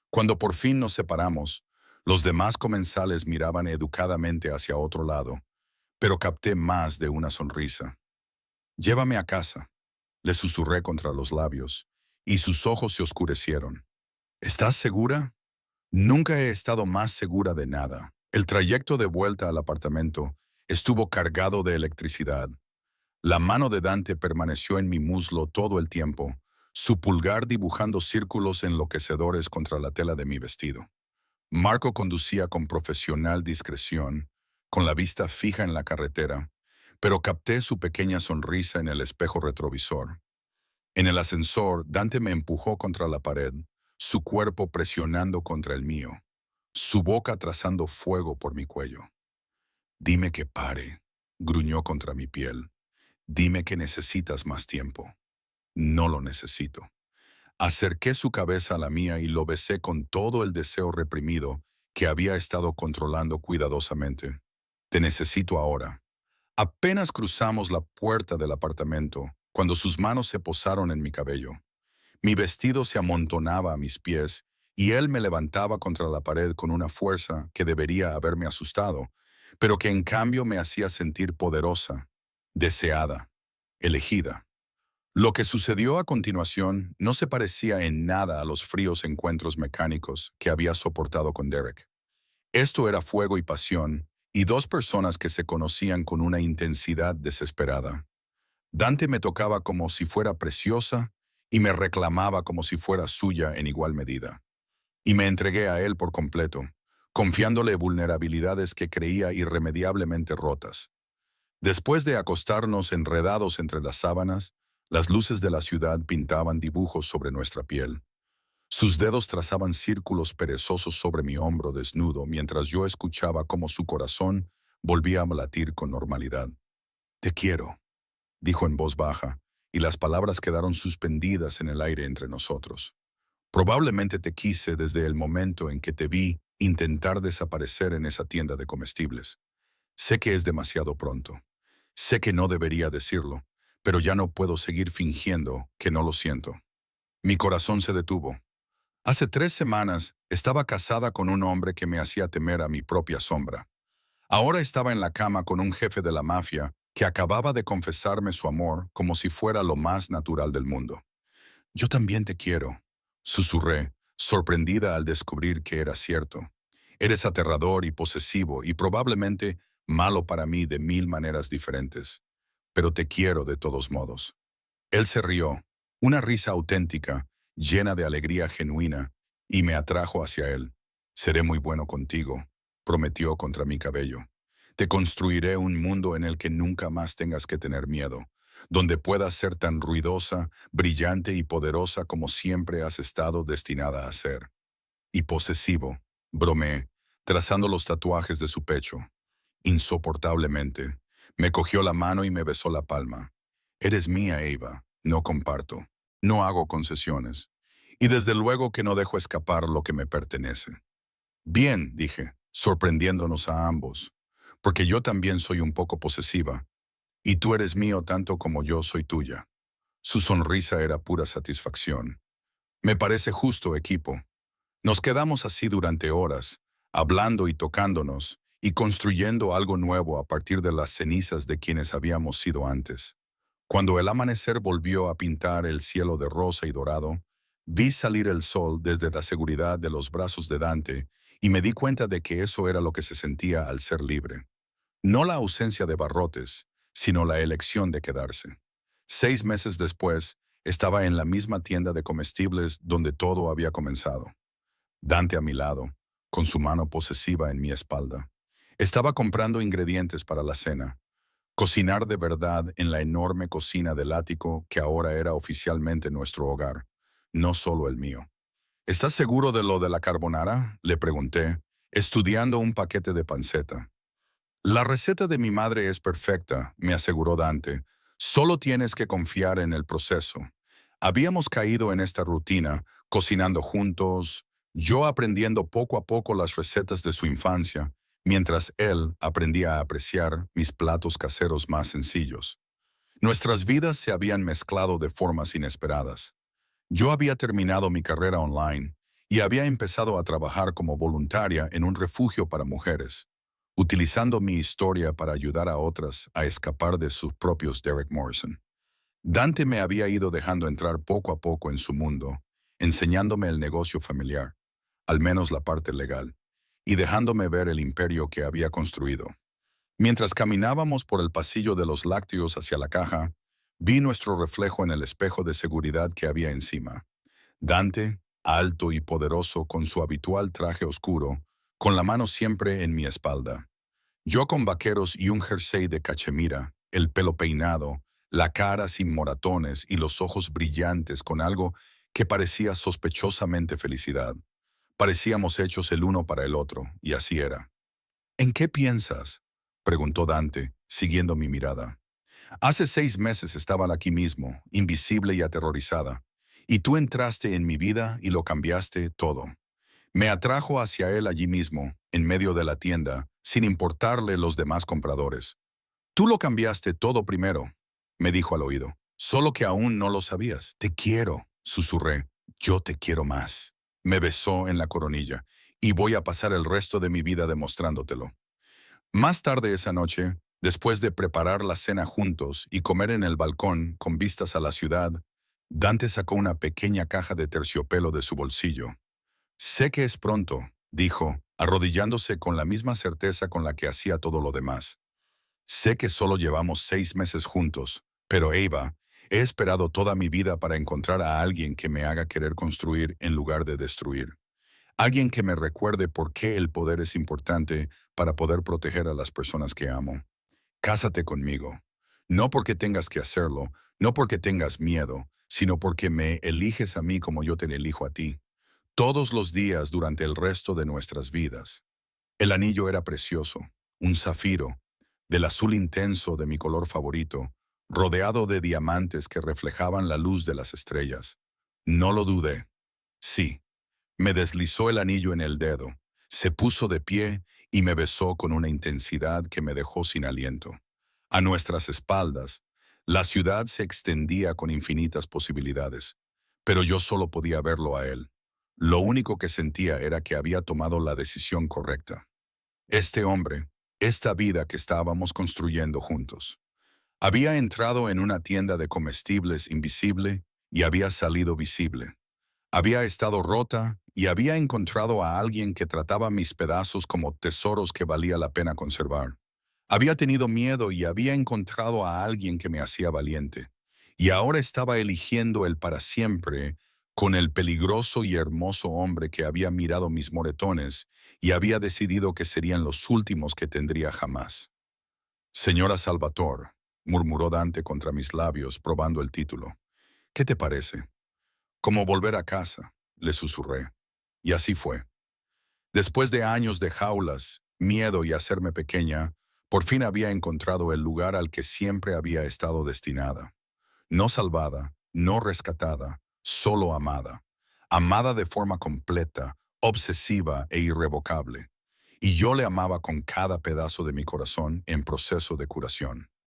Speaker 1: Cuando por fin nos separamos, los demás comensales miraban educadamente hacia otro lado, pero capté más de una sonrisa. Llévame a casa, le susurré contra los labios, y sus ojos se oscurecieron. ¿Estás segura? Nunca he estado más segura de nada. El trayecto de vuelta al apartamento estuvo cargado de electricidad. La mano de Dante permaneció en mi muslo todo el tiempo, su pulgar dibujando círculos enloquecedores contra la tela de mi vestido. Marco conducía con profesional discreción, con la vista fija en la carretera, pero capté su pequeña sonrisa en el espejo retrovisor. En el ascensor, Dante me empujó contra la pared, su cuerpo presionando contra el mío, su boca trazando fuego por mi cuello. Dime que pare, gruñó contra mi piel. Dime que necesitas más tiempo. No lo necesito. Acerqué su cabeza a la mía y lo besé con todo el deseo reprimido que había estado controlando cuidadosamente. Te necesito ahora. Apenas cruzamos la puerta del apartamento, cuando sus manos se posaron en mi cabello. Mi vestido se amontonaba a mis pies y él me levantaba contra la pared con una fuerza que debería haberme asustado, pero que en cambio me hacía sentir poderosa, deseada, elegida. Lo que sucedió a continuación no se parecía en nada a los fríos encuentros mecánicos que había soportado con Derek. Esto era fuego y pasión, y dos personas que se conocían con una intensidad desesperada. Dante me tocaba como si fuera preciosa y me reclamaba como si fuera suya en igual medida. Y me entregué a él por completo, confiándole vulnerabilidades que creía irremediablemente rotas. Después de acostarnos enredados entre las sábanas, las luces de la ciudad pintaban dibujos sobre nuestra piel. Sus dedos trazaban círculos perezosos sobre mi hombro desnudo mientras yo escuchaba cómo su corazón volvía a latir con normalidad. «Te quiero», dijo en voz baja, y las palabras quedaron suspendidas en el aire entre nosotros. «Probablemente te quise desde el momento en que te vi intentar desaparecer en esa tienda de comestibles. Sé que es demasiado pronto. Sé que no debería decirlo, pero ya no puedo seguir fingiendo que no lo siento». Mi corazón se detuvo. Hace 3 semanas estaba casada con un hombre que me hacía temer a mi propia sombra. Ahora estaba en la cama con un jefe de la mafia que acababa de confesarme su amor como si fuera lo más natural del mundo. «Yo también te quiero», susurré, sorprendida al descubrir que era cierto. «Eres aterrador y posesivo y probablemente malo para mí de 1000 maneras diferentes, pero te quiero de todos modos». Él se rió, una risa auténtica, llena de alegría genuina, y me atrajo hacia él. «Seré muy bueno contigo», prometió contra mi cabello. «Te construiré un mundo en el que nunca más tengas que tener miedo, donde puedas ser tan ruidosa, brillante y poderosa como siempre has estado destinada a ser». «Y posesivo», bromeé, trazando los tatuajes de su pecho. Insoportablemente, me cogió la mano y me besó la palma. «Eres mía, Eva. No comparto. No hago concesiones. Y desde luego que no dejo escapar lo que me pertenece». «Bien», dije, sorprendiéndonos a ambos, «porque yo también soy un poco posesiva, y tú eres mío tanto como yo soy tuya». Su sonrisa era pura satisfacción. «Me parece justo, equipo». Nos quedamos así durante horas, hablando y tocándonos, y construyendo algo nuevo a partir de las cenizas de quienes habíamos sido antes. Cuando el amanecer volvió a pintar el cielo de rosa y dorado, vi salir el sol desde la seguridad de los brazos de Dante y me di cuenta de que eso era lo que se sentía al ser libre. No la ausencia de barrotes, sino la elección de quedarse. 6 meses después, estaba en la misma tienda de comestibles donde todo había comenzado. Dante a mi lado, con su mano posesiva en mi espalda. Estaba comprando ingredientes para la cena. Cocinar de verdad en la enorme cocina del ático que ahora era oficialmente nuestro hogar, no solo el mío. «¿Estás seguro de lo de la carbonara?», le pregunté, estudiando un paquete de panceta. «La receta de mi madre es perfecta», me aseguró Dante. «Solo tienes que confiar en el proceso». Habíamos caído en esta rutina, cocinando juntos, yo aprendiendo poco a poco las recetas de su infancia, mientras él aprendía a apreciar mis platos caseros más sencillos. Nuestras vidas se habían mezclado de formas inesperadas. Yo había terminado mi carrera online y había empezado a trabajar como voluntaria en un refugio para mujeres, utilizando mi historia para ayudar a otras a escapar de sus propios Derek Morrison. Dante me había ido dejando entrar poco a poco en su mundo, enseñándome el negocio familiar, al menos la parte legal, y dejándome ver el imperio que había construido. Mientras caminábamos por el pasillo de los lácteos hacia la caja, vi nuestro reflejo en el espejo de seguridad que había encima. Dante, alto y poderoso con su habitual traje oscuro, con la mano siempre en mi espalda. Yo con vaqueros y un jersey de cachemira, el pelo peinado, la cara sin moratones y los ojos brillantes con algo que parecía sospechosamente felicidad. Parecíamos hechos el uno para el otro, y así era. «¿En qué piensas?», preguntó Dante, siguiendo mi mirada. «Hace 6 meses estaba aquí mismo, invisible y aterrorizada, y tú entraste en mi vida y lo cambiaste todo». Me atrajo hacia él allí mismo, en medio de la tienda, sin importarle los demás compradores. «Tú lo cambiaste todo primero», me dijo al oído. «Solo que aún no lo sabías. Te quiero». Susurré, yo te quiero más. Me besó en la coronilla, y voy a pasar el resto de mi vida demostrándotelo. Más tarde esa noche, después de preparar la cena juntos y comer en el balcón con vistas a la ciudad, Dante sacó una pequeña caja de terciopelo de su bolsillo. Sé que es pronto, dijo, arrodillándose con la misma certeza con la que hacía todo lo demás. Sé que solo llevamos 6 meses juntos, pero Eva, he esperado toda mi vida para encontrar a alguien que me haga querer construir en lugar de destruir. Alguien que me recuerde por qué el poder es importante para poder proteger a las personas que amo. Cásate conmigo. No porque tengas que hacerlo, no porque tengas miedo, sino porque me eliges a mí como yo te elijo a ti. Todos los días durante el resto de nuestras vidas. El anillo era precioso, un zafiro, del azul intenso de mi color favorito, rodeado de diamantes que reflejaban la luz de las estrellas. No lo dudé. Sí, me deslizó el anillo en el dedo, se puso de pie y me besó con una intensidad que me dejó sin aliento. A nuestras espaldas, la ciudad se extendía con infinitas posibilidades, pero yo solo podía verlo a él. Lo único que sentía era que había tomado la decisión correcta. Este hombre, esta vida que estábamos construyendo juntos. Había entrado en una tienda de comestibles invisible y había salido visible. Había estado rota y había encontrado a alguien que trataba mis pedazos como tesoros que valía la pena conservar. Había tenido miedo y había encontrado a alguien que me hacía valiente. Y ahora estaba eligiendo el para siempre con el peligroso y hermoso hombre que había mirado mis moretones y había decidido que serían los últimos que tendría jamás. Señora Salvatore, murmuró Dante contra mis labios, probando el título. ¿Qué te parece? Como volver a casa, le susurré. Y así fue. Después de años de jaulas, miedo y hacerme pequeña, por fin había encontrado el lugar al que siempre había estado destinada. No salvada, no rescatada, solo amada. Amada de forma completa, obsesiva e irrevocable. Y yo le amaba con cada pedazo de mi corazón en proceso de curación.